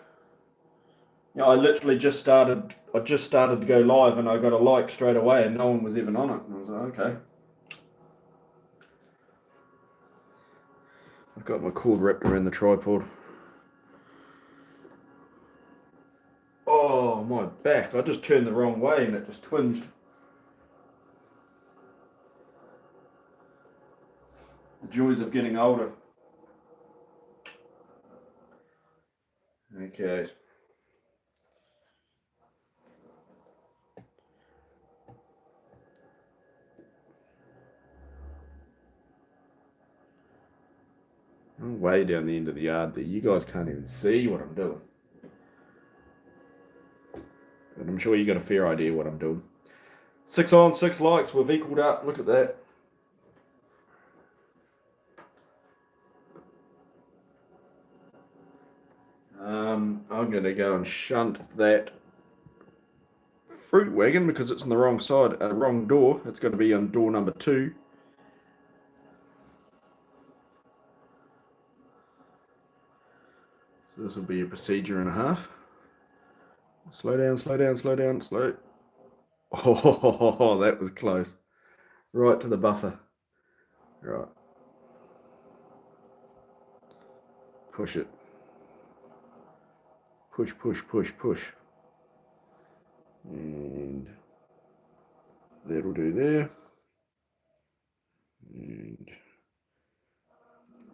You know, I literally just started. I just started to go live, and I got a like straight away, and no one was even on it. And I was like, okay. I've got my cord wrapped around the tripod. Oh, my back. I just turned the wrong way and it just twinged. The joys of getting older. Okay. I'm way down the end of the yard there. You guys can't even see what I'm doing. But I'm sure you got a fair idea what I'm doing. 6 on, 6 likes. We've equaled up. Look at that. I'm going to go and shunt that fruit wagon because it's on the wrong side, wrong door. It's going to be on door number 2. So this will be a procedure and a half. Slow down, slow down, slow down, slow. Oh, that was close. Right to the buffer. Right. Push it. Push, push, push, push. And that'll do there. And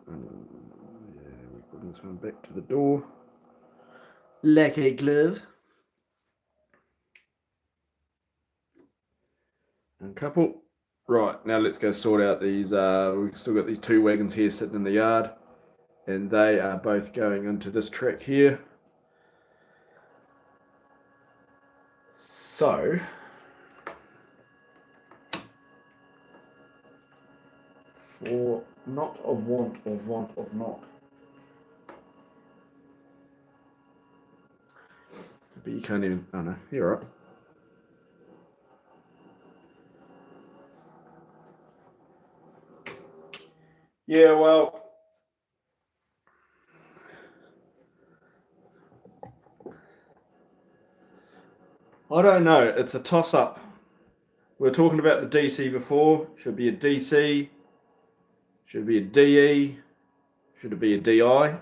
yeah, we put this one back to the door. Like a glove. And couple. Right, now let's go sort out these. We've still got these 2 wagons here sitting in the yard. And they are both going into this track here. So, for not of want of not. But you can't even, oh no, you're right. Yeah, well, I don't know. It's a toss-up. We were talking about the DC before. Should be a DC. Should be a DE. Should it be a DI?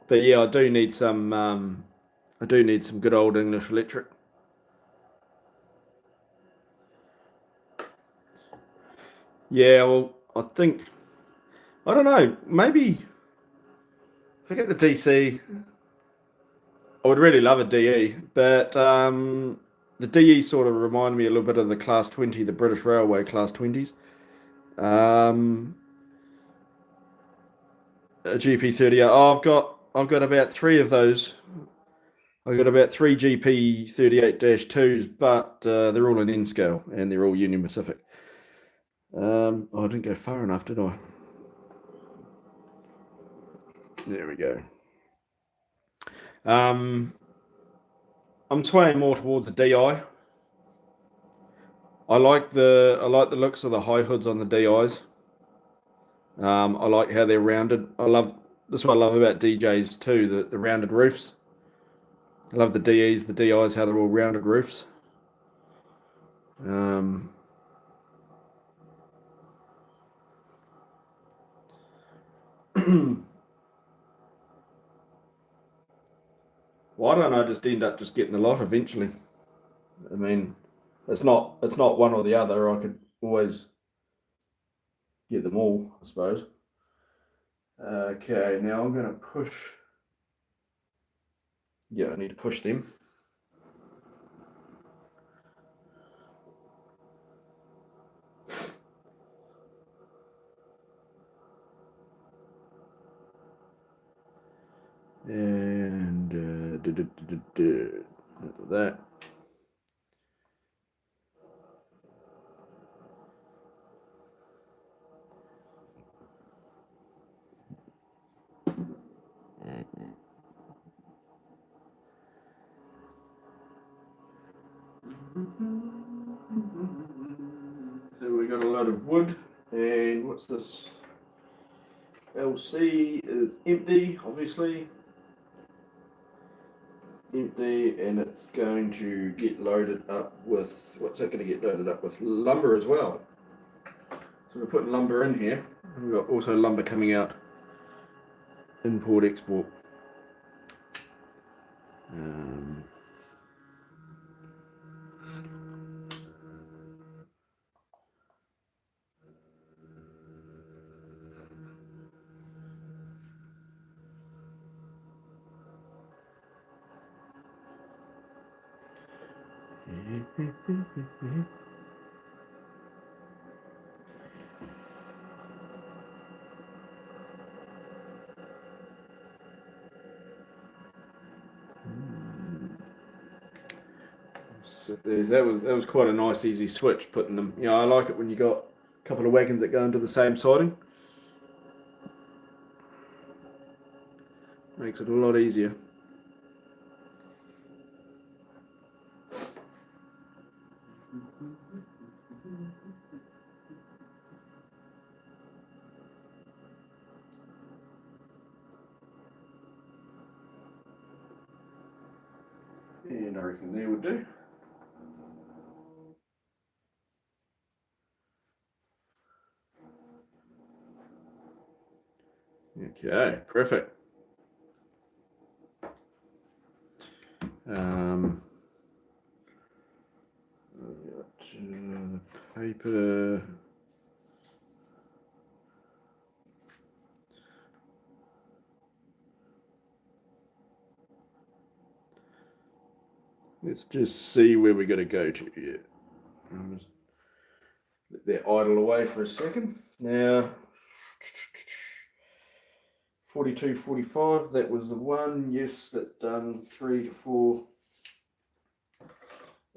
But yeah, I do need some. I do need some good old English electric. Yeah, well, I don't know. Maybe forget the DC. I would really love a DE, but the DE sort of reminded me a little bit of the Class 20, the British Railway Class 20s. Um, a GP30. Oh, I've got about three of those. I've got about three GP 38-2s, but they're all in N scale and they're all Union Pacific. Oh, I didn't go far enough, did I? There we go. Um, I'm swaying more towards the DI. I like the looks of the high hoods on the DIs. I like how they're rounded. That's what I love about DJs too, the rounded roofs. I love the DEs, the DIs, how they're all rounded roofs. Um, Why don't I just end up just getting the lot eventually? I mean, it's not one or the other. I could always get them all, I suppose. Okay, now I'm going to push. Yeah, I need to push them. And that. So we got a load of wood, and what's this? LC is empty, obviously. Empty, and it's going to get loaded up with, what's that going to get loaded up with? Lumber as well. So we're putting lumber in here. We've got also lumber coming out, import, export. Um, So that was quite a nice easy switch putting them. I like it when you got a couple of wagons that go into the same siding. Makes it a lot easier. And I reckon there would do. Okay, perfect. I've got the paper. Let's just see where we're going to go to here. I'll just let that idle away for a second. Now, 42, 45, that was the one. Yes, that's done. 3 to 4.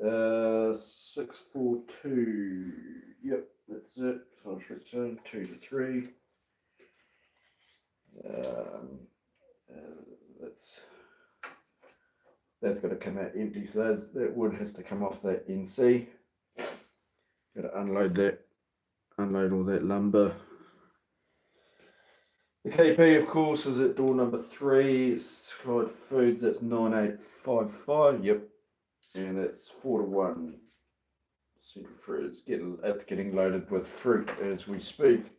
642. Yep, that's it. So I'll return 2 to 3. That's got to come out empty, so that wood has to come off that NC. Got to unload all that lumber. The KP, of course, is at door number 3. It's Clyde Foods, that's 9855. Yep, and that's 4 to 1. Central fruit. It's getting loaded with fruit as we speak.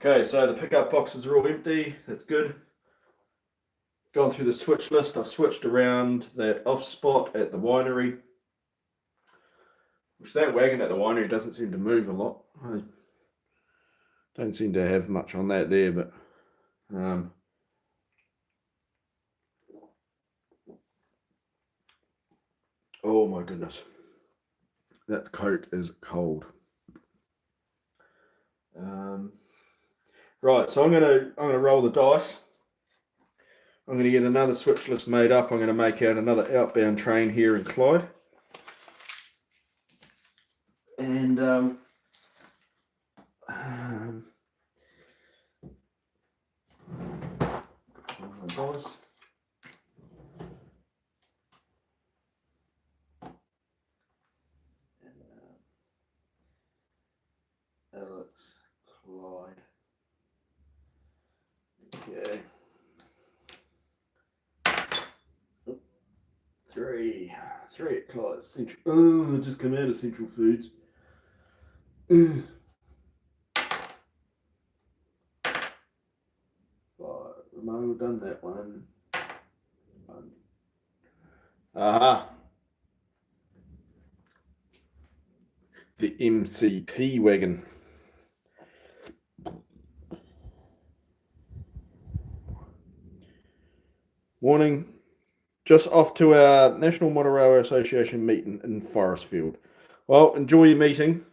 Okay, so the pickup boxes are all empty. That's good. Gone through the switch list. I've switched around that off spot at the winery, which that wagon at the winery doesn't seem to move a lot. I don't seem to have much on that there, but oh my goodness, that Coke is cold. Right, so I'm gonna roll the dice. I'm gonna get another switch list made up. I'm gonna make out another outbound train here in Clyde, and dice. Alex, Clyde. Okay. Three at Clyde Central. Oh, I just come out of Central Foods. Five. No, we've done that one. Aha. The MCP wagon. Warning. Just off to our National Motor Railway Association meeting in Forestfield. Well, enjoy your meeting.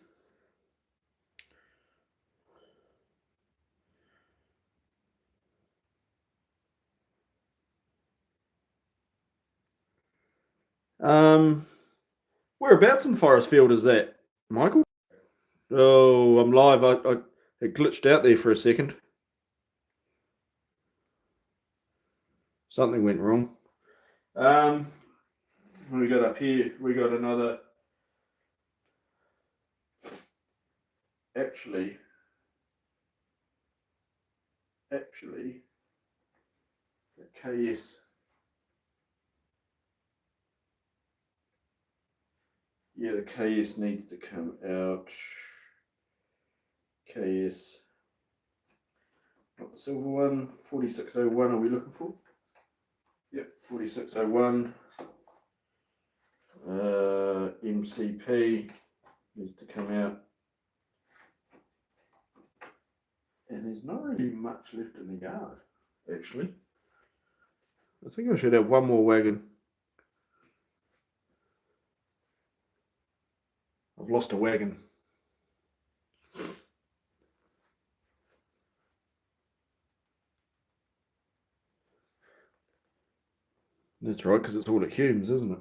Whereabouts in Forestfield is that, Michael? Oh, I'm live. It glitched out there for a second. Something went wrong. We got up here. We got another. Actually, the KS. Yeah, the KS needs to come out. KS. Not the silver one. 4601 are we looking for? Yep, 4601. MCP needs to come out. And there's not really much left in the yard, actually. I think I should have one more wagon. I've lost a wagon. That's right, because it's all at Humes, isn't it?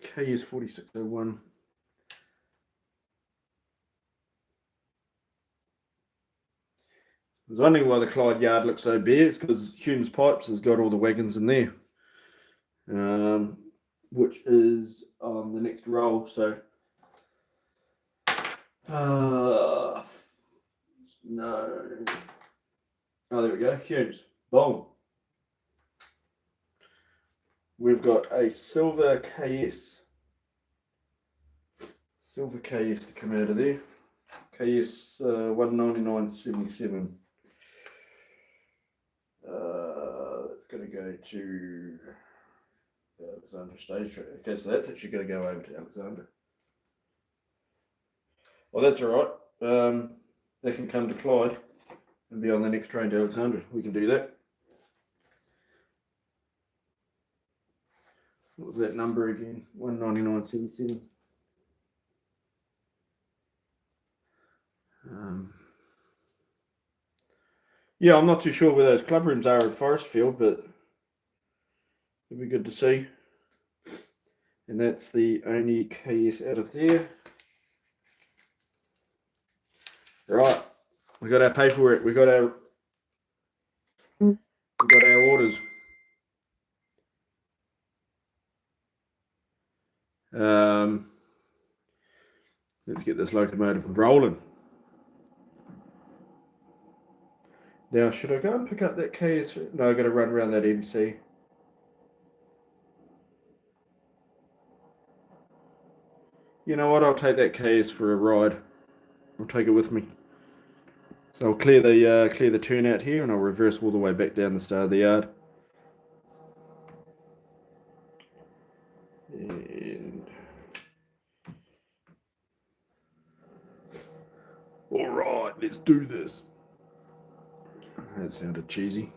KS 4601. I was wondering why the Clyde yard looks so bare. It's because Humes Pipes has got all the wagons in there, which is on the next roll. So, no. Oh, there we go. Humes. Boom. We've got a silver KS. Silver KS to come out of there. KS 199.77. It's going to go to Alexandra Stage. Okay, so that's actually going to go over to Alexandra. Well, that's all right. They can come to Clyde and be on the next train to Alexandra. We can do that. What was that number again? 199.77. Yeah, I'm not too sure where those club rooms are at Forestfield, but it'd be good to see. And that's the only KS out of there. Right, we got our paperwork. We got our orders. Let's get this locomotive rolling. Now, should I go and pick up that KS? No, I got to run around that MC. You know what? I'll take that KS for a ride. I'll take it with me. So I'll clear the turnout here, and I'll reverse all the way back down the start of the yard. And all right, let's do this. That sounded cheesy.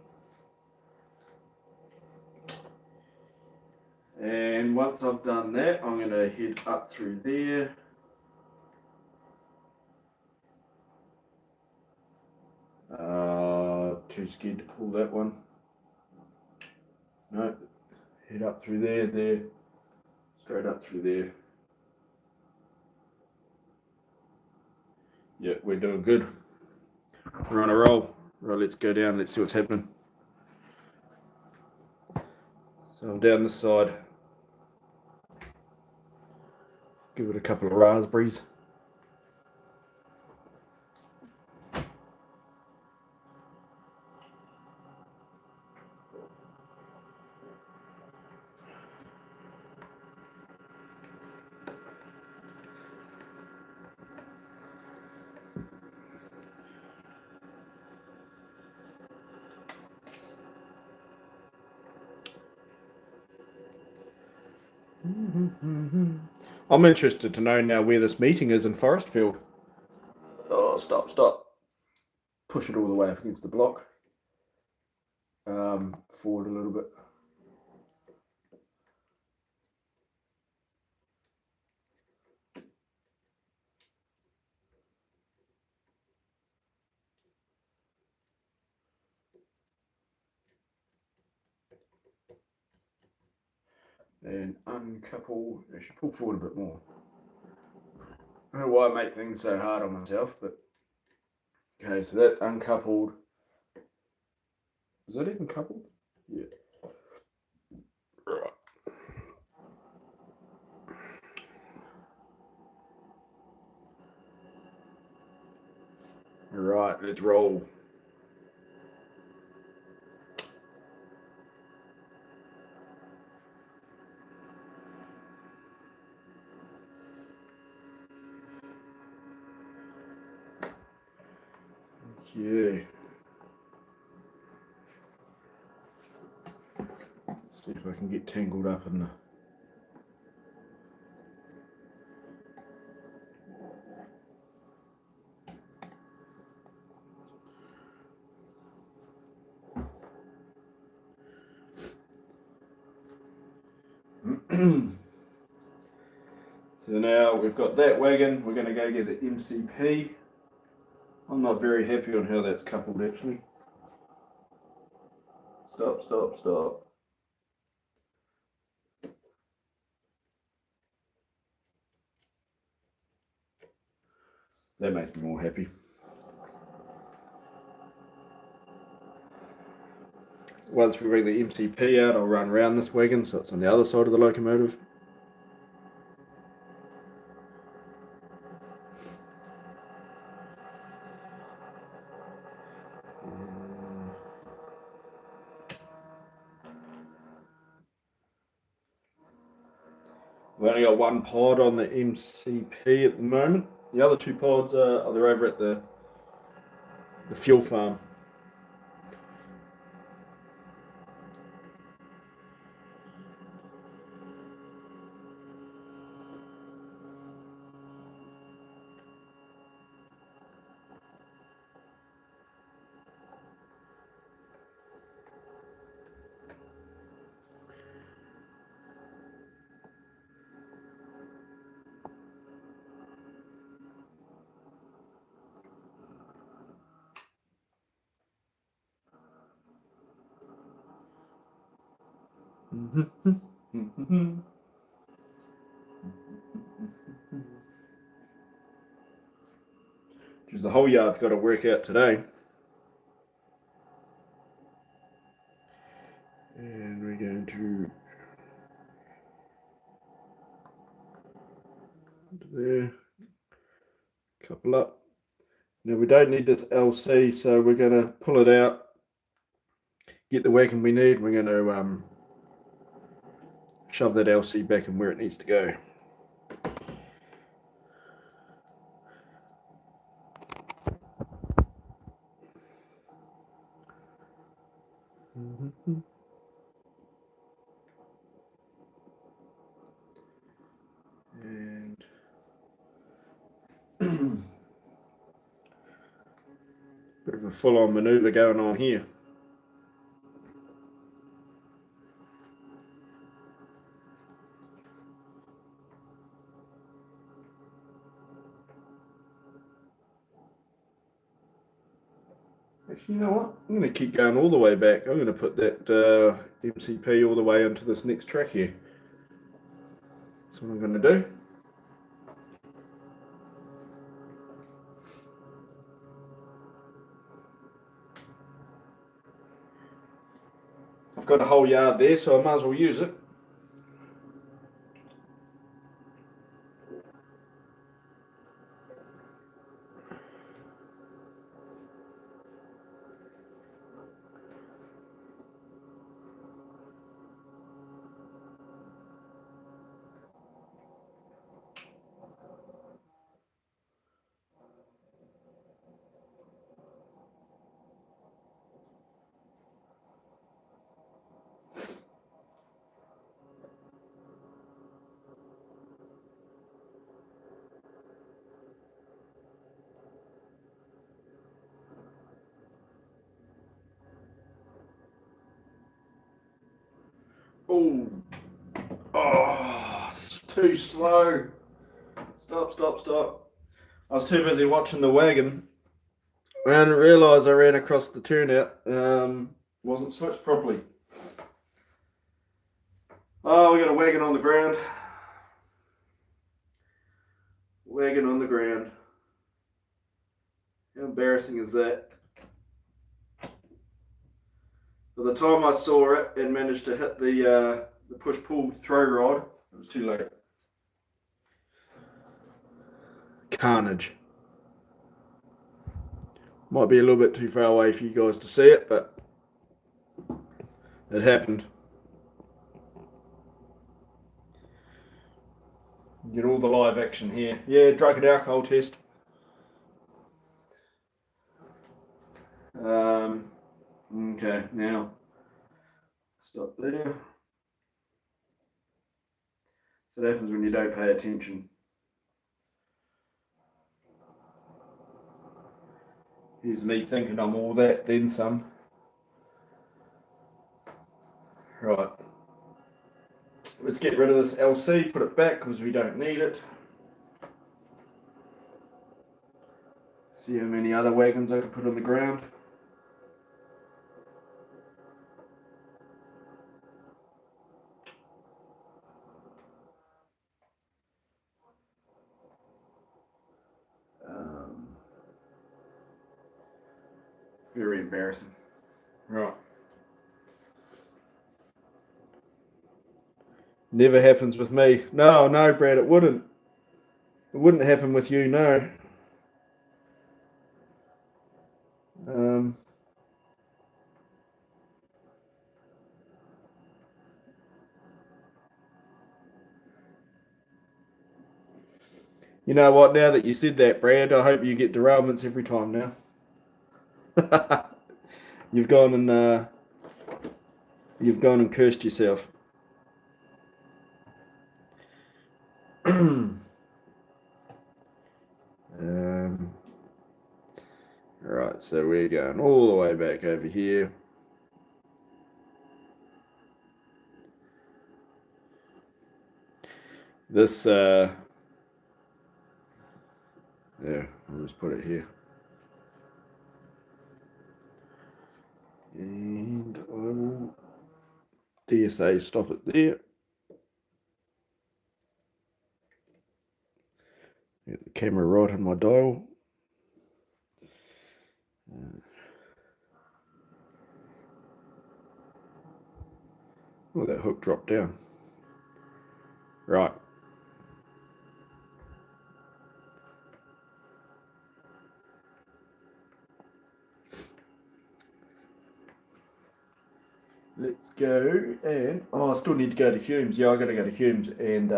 And once I've done that, I'm going to head up through there. Too scared to pull that one. No, head up through there, straight up through there. Yeah, we're doing good. We're on a roll. Right, let's go down, let's see what's happening. So I'm down this side. Give it a couple of raspberries. I'm interested to know now where this meeting is in Forestfield. Oh, stop. Push it all the way up against the block. Forward a little bit. And uncouple. I should pull forward a bit more. I don't know why I make things so hard on myself, but okay, so that's uncoupled. Is that even coupled? Yeah. Right. Right, let's roll. Okay. See if I can get tangled up in the. So now we've got that wagon, we're going to go get the MCP. I'm not very happy on how that's coupled actually. Stop. That makes me more happy. Once we bring the MCP out, I'll run around this wagon so it's on the other side of the locomotive. We've only got one pod on the MCP at the moment. The other two pods are they're over at the fuel farm. Because the whole yard's got to work out today. And we're going to there, couple up. Now we don't need this LC, so we're going to pull it out, get the wagon we need. We're going to shove that LC back in where it needs to go. Bit of a full-on manoeuvre going on here. Actually, you know what? I'm going to keep going all the way back. I'm going to put that MCP all the way into this next track here. That's what I'm going to do. I've got a whole yard there, so I might as well use it. Oh, it's too slow. Stop. I was too busy watching the wagon. I didn't realise I ran across the turnout. Wasn't switched properly. Oh, we got a wagon on the ground. Wagon on the ground. How embarrassing is that? By the time I saw it and managed to hit the push-pull throw rod, it was too late. Carnage. Might be a little bit too far away for you guys to see it, but it happened. Get all the live action here. Yeah, drug and alcohol test. Okay, now stop there. So that happens when you don't pay attention. Here's me thinking I'm all that, then some. Right. Let's get rid of this LC, put it back because we don't need it. See how many other wagons I can put on the ground. Very embarrassing. Right. Never happens with me. No, Brad, it wouldn't. It wouldn't happen with you, no. You know what? Now that you said that, Brad, I hope you get derailments every time now. You've gone and cursed yourself. Right, so we're going all the way back over here. This, yeah, I'll just put it here. And I will DSA stop it there. Get the camera right on my dial. Oh, that hook dropped down. Right. Let's go and I still need to go to Hume's. Yeah, I gotta go to Hume's and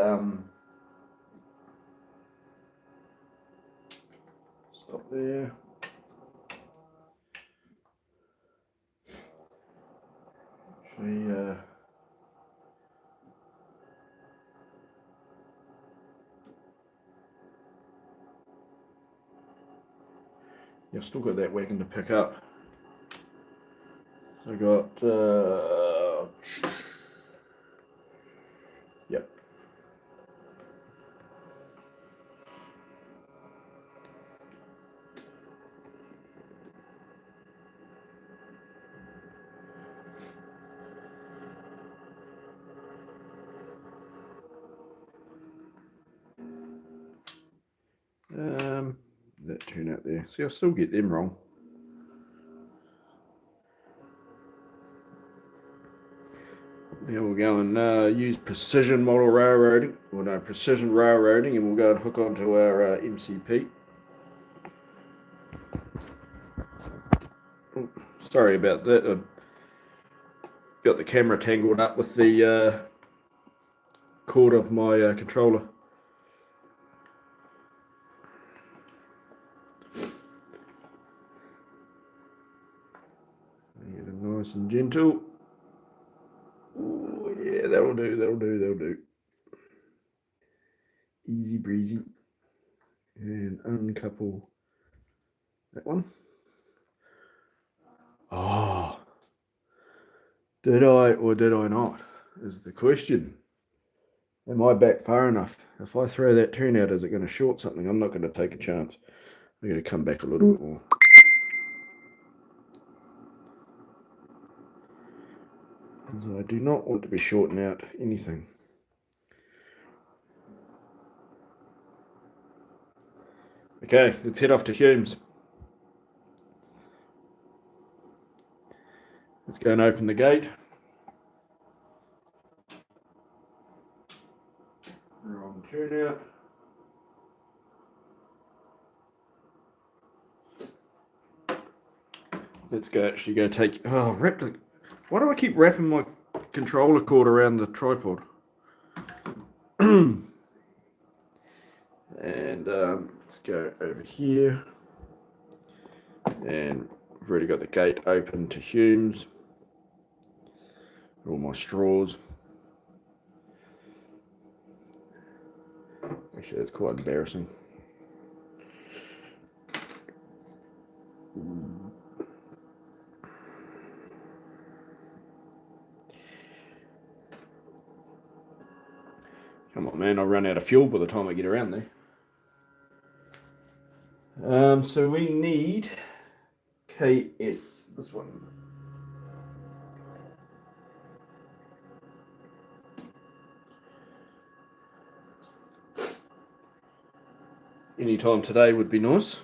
stop there. Actually, You've still got that wagon to pick up. I got, yep. That turn out there. See, I still get them wrong. Now we'll go and use precision model railroading, or no, precision railroading, and we'll go and hook onto our MCP. Oh, sorry about that. I got the camera tangled up with the cord of my controller. Get it nice and gentle. Oh, yeah, that'll do. Easy breezy. And uncouple that one. Oh, did I or did I not? Is the question. Am I back far enough? If I throw that turn out, is it going to short something? I'm not going to take a chance. I'm going to come back a little bit more. So I do not want to be shorting out anything. Okay, let's head off to Humes. Let's go and open the gate. Wrong turnout. Let's go actually go take. Oh, wrap the. Why do I keep wrapping my controller cord around the tripod? And let's go over here. And I've already got the gate open to Humes. All my straws. Actually, that's quite embarrassing. Come on, man, I'll run out of fuel by the time I get around there. So we need KS, this one. Anytime today would be nice.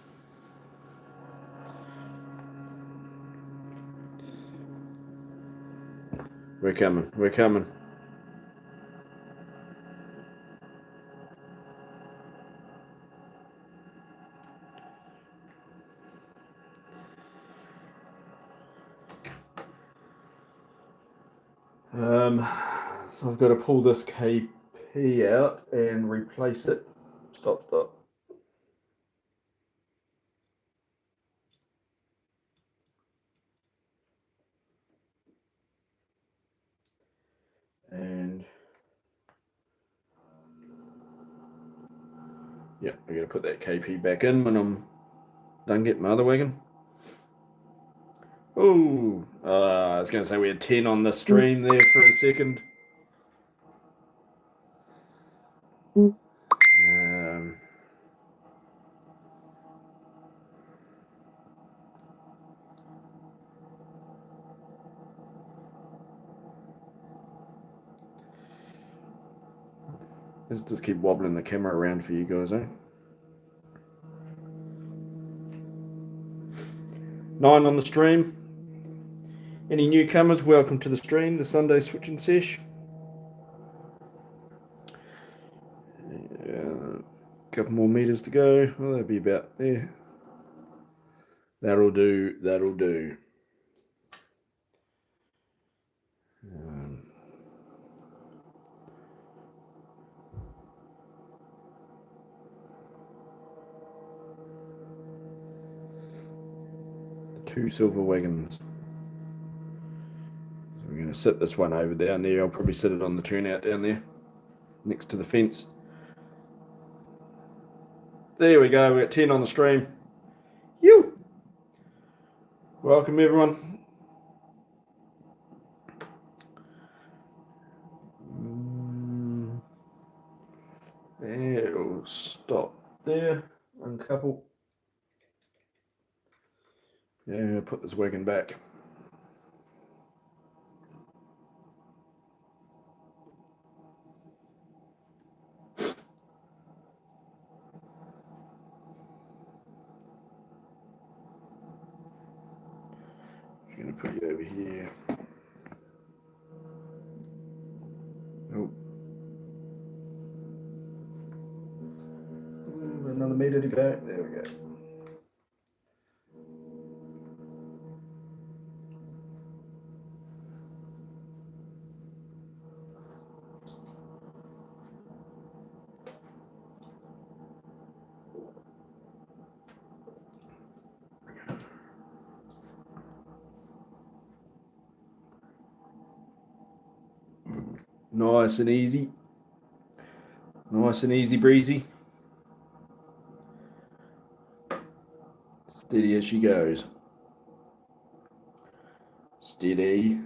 We're coming. So I've got to pull this KP out and replace it. Stop. And yeah, I got to put that KP back in when I'm done getting my other wagon. Oh, I was going to say we had 10 on the stream there for a second. Let's just keep wobbling the camera around for you guys, eh? 9 on the stream. Any newcomers, welcome to the stream, the Sunday switching sesh. Couple more meters to go. Well, that'll be about there. That'll do. Two silver wagons. So we're going to sit this one over down there. I'll probably sit it on the turnout down there, next to the fence. There we go. We got 10 on the stream. You. Welcome, everyone. We'll stop there. Uncouple. Yeah, put this wagon back. I'm going to put you over here. Oh. Another meter to go. There we go. Nice and easy. Nice and easy breezy. Steady as she goes. Steady.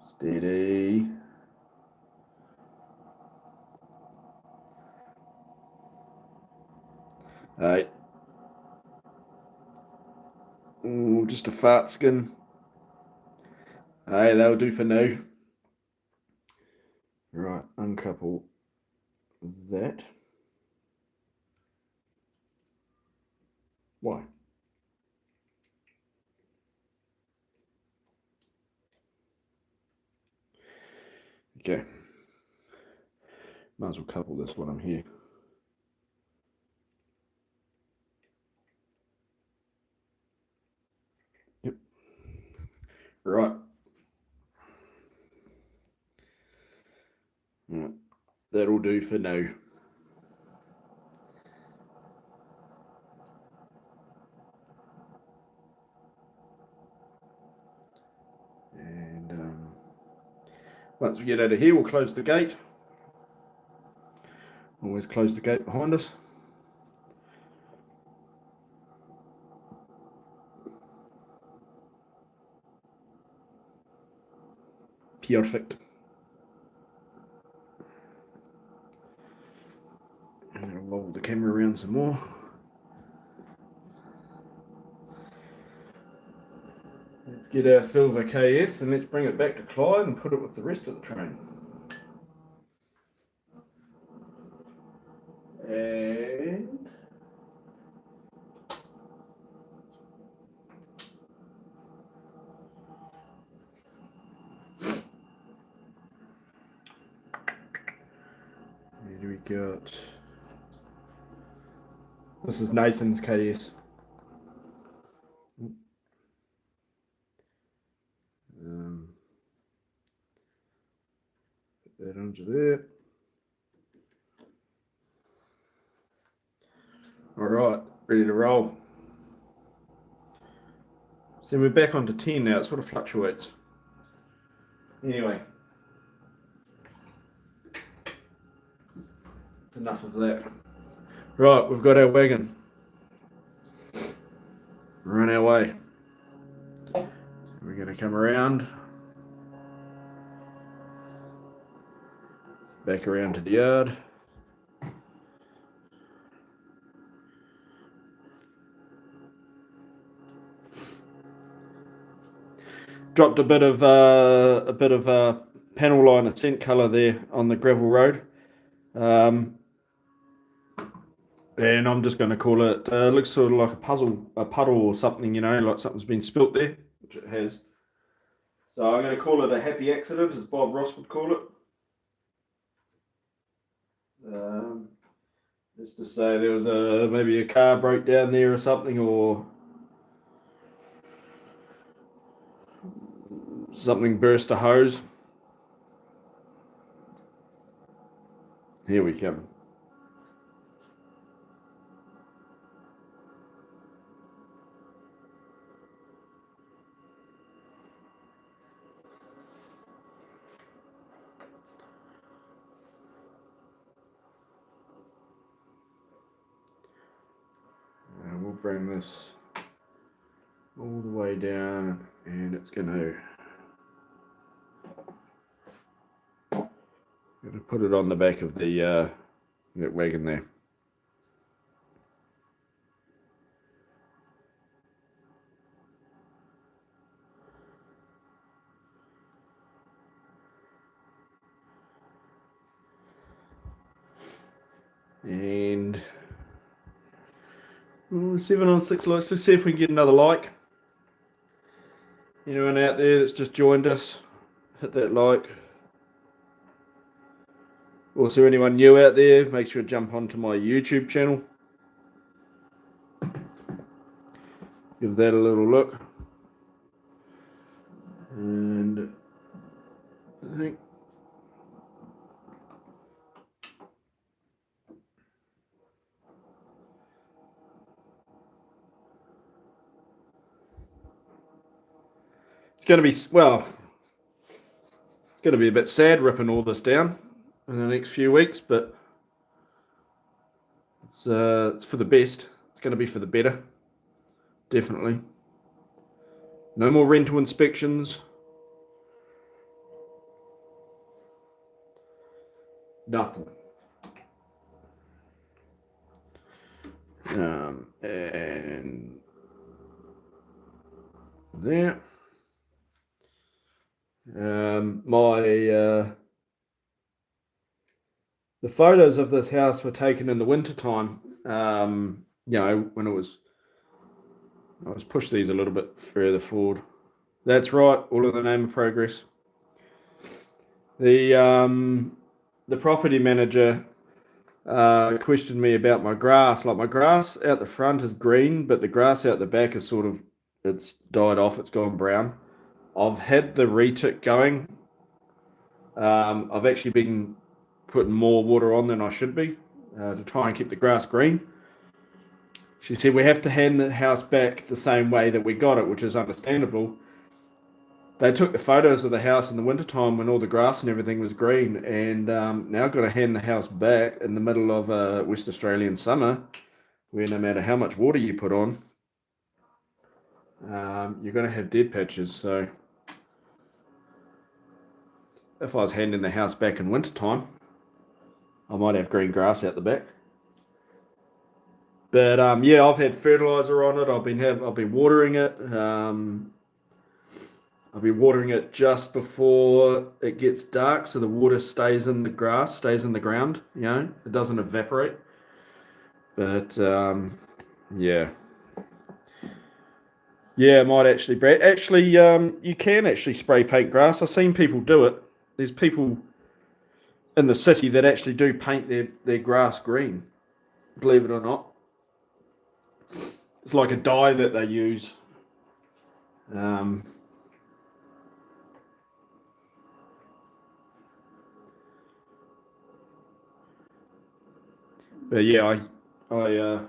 Steady. Alright. Ooh, just a fart skin. Hey, that'll do for now. Right, uncouple that. Why? Okay. Might as well couple this while I'm here. Yep. Right. Right. That'll do for now. And once we get out of here, we'll close the gate. Always close the gate behind us. Perfect. And I'll roll the camera around some more. Let's get our silver KS and let's bring it back to Clyde and put it with the rest of the train. And where do we got? This is Nathan's KS. Put that onto there. All right, ready to roll. So we're back onto 10 now. It sort of fluctuates. Anyway, it's enough of that. Right, we've got our wagon. We're on our way. We're going to come around. Back around to the yard. Dropped a bit of panel line ascent colour there on the gravel road, and I'm just going to call it. Looks sort of like a puddle or something, you know, like something's been spilt there, which it has. So I'm going to call it a happy accident, as Bob Ross would call it. Just to say there was maybe a car broke down there or something, or something burst a hose. Here we come. bring this all the way down, and it's going to put it on the back of the that wagon there. And 7 on 6 likes. Let's see if we can get another like. Anyone out there that's just joined us, hit that like. Also, anyone new out there, make sure to jump onto my YouTube channel. Give that a little look. And I think it's going to be, well, it's going to be a bit sad ripping all this down in the next few weeks, but it's for the best. It's going to be for the better, definitely. No more rental inspections. Nothing. And there. The photos of this house were taken in the wintertime. You know, when I was pushed these a little bit further forward. That's right, all in the name of progress. The property manager questioned me about my grass. Like, my grass out the front is green, but the grass out the back is sort of, it's died off, it's gone brown. I've had the retic going. I've actually been putting more water on than I should be to try and keep the grass green. She said we have to hand the house back the same way that we got it, which is understandable. They took the photos of the house in the wintertime when all the grass and everything was green, and now I've got to hand the house back in the middle of a West Australian summer, where no matter how much water you put on, you're going to have dead patches. So if I was handing the house back in wintertime, I might have green grass out the back. But yeah, I've had fertilizer on it. I've been watering it. I'll be watering it just before it gets dark, so the water stays in the grass, stays in the ground. You know, it doesn't evaporate. But yeah, I might actually, Brad. Actually, you can actually spray paint grass. I've seen people do it. There's people in the city that actually do paint their grass green. Believe it or not, it's like a dye that they use. But yeah, I sort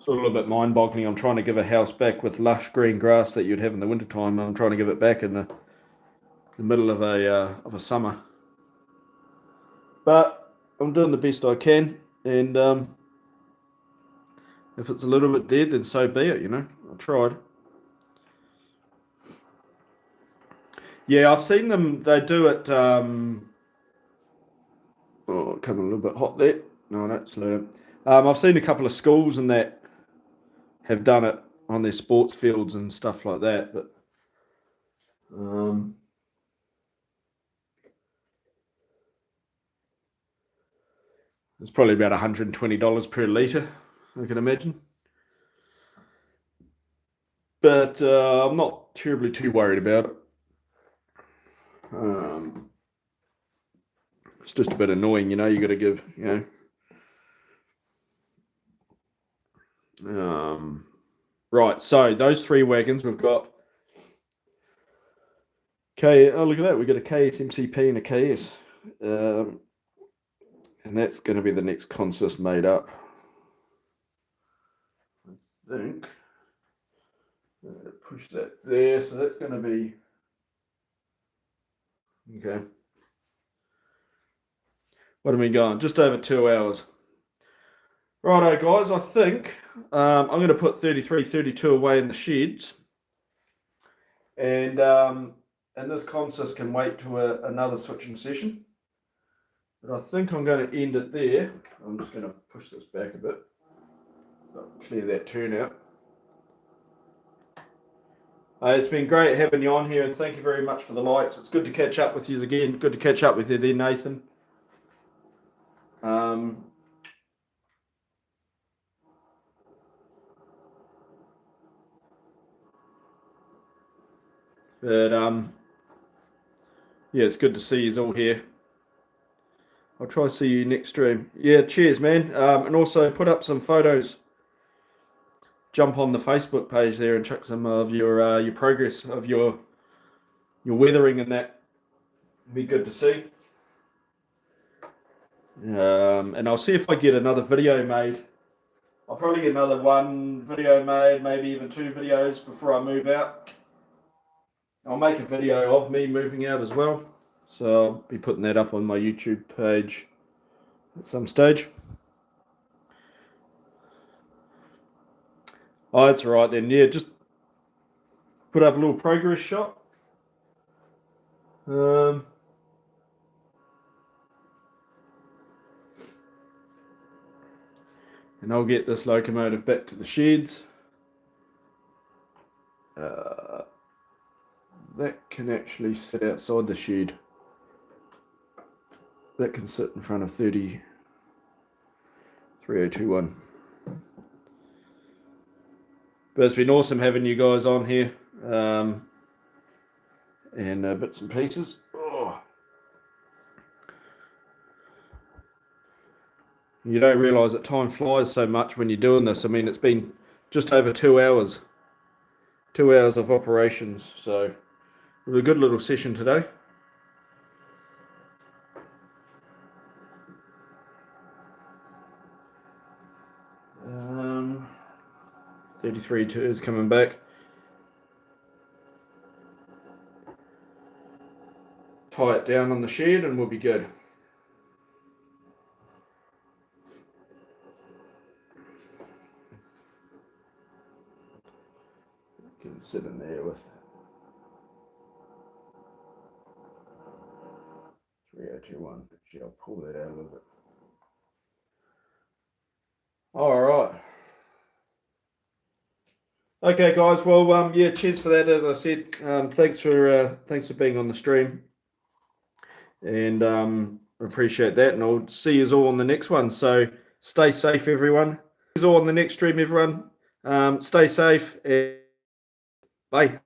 of a little bit mind-boggling. I'm trying to give a house back with lush green grass that you'd have in the wintertime. I'm trying to give it back in the middle of a summer. But I'm doing the best I can, and if it's a little bit dead, then so be it. You know, I tried. Yeah, I've seen them. They do it. Oh, coming a little bit hot there. No, that's slow. I've seen a couple of schools and that have done it on their sports fields and stuff like that. But it's probably about $120 per litre, I can imagine. But I'm not terribly too worried about it. It's just a bit annoying, you know. You got to give, you know. Right. So those 3 wagons we've got. Oh, look at that. We've got a KSMCP and a KS. And that's going to be the next consist made up. I think. Push that there. So that's going to be. Okay. What have we gone? Just over 2 hours. Righto, guys, I think I'm going to put 33, 32 away in the sheds. And this consist can wait to another switching session. But I think I'm going to end it there. I'm just going to push this back a bit. So clear that turnout. It's been great having you on here, and thank you very much for the likes. It's good to catch up with you again. Good to catch up with you there, Nathan. Yeah, it's good to see you all here. I'll try to see you next stream. Yeah, cheers, man. And also put up some photos. Jump on the Facebook page there and check some of your progress of your weathering and that. It'd be good to see. And I'll see if I get another video made. I'll probably get another one video made, maybe even 2 videos before I move out. I'll make a video of me moving out as well. So I'll be putting that up on my YouTube page at some stage. Oh, that's all right then. Yeah, just put up a little progress shot. And I'll get this locomotive back to the sheds. That can actually sit outside the shed. That can sit in front of 3021. But it's been awesome having you guys on here. And bits and pieces. Oh. You don't realise that time flies so much when you're doing this. I mean, it's been just over 2 hours. 2 hours of operations. So it was a good little session today. 33 is coming back. Tie it down on the shed and we'll be good. Can sit in there with 3021. Actually, I'll pull that out a little bit. All right. Okay, guys. Well, yeah, cheers for that. As I said, thanks for being on the stream, and appreciate that. And I'll see you all on the next one. So stay safe, everyone. See you all on the next stream, everyone. Stay safe. And bye.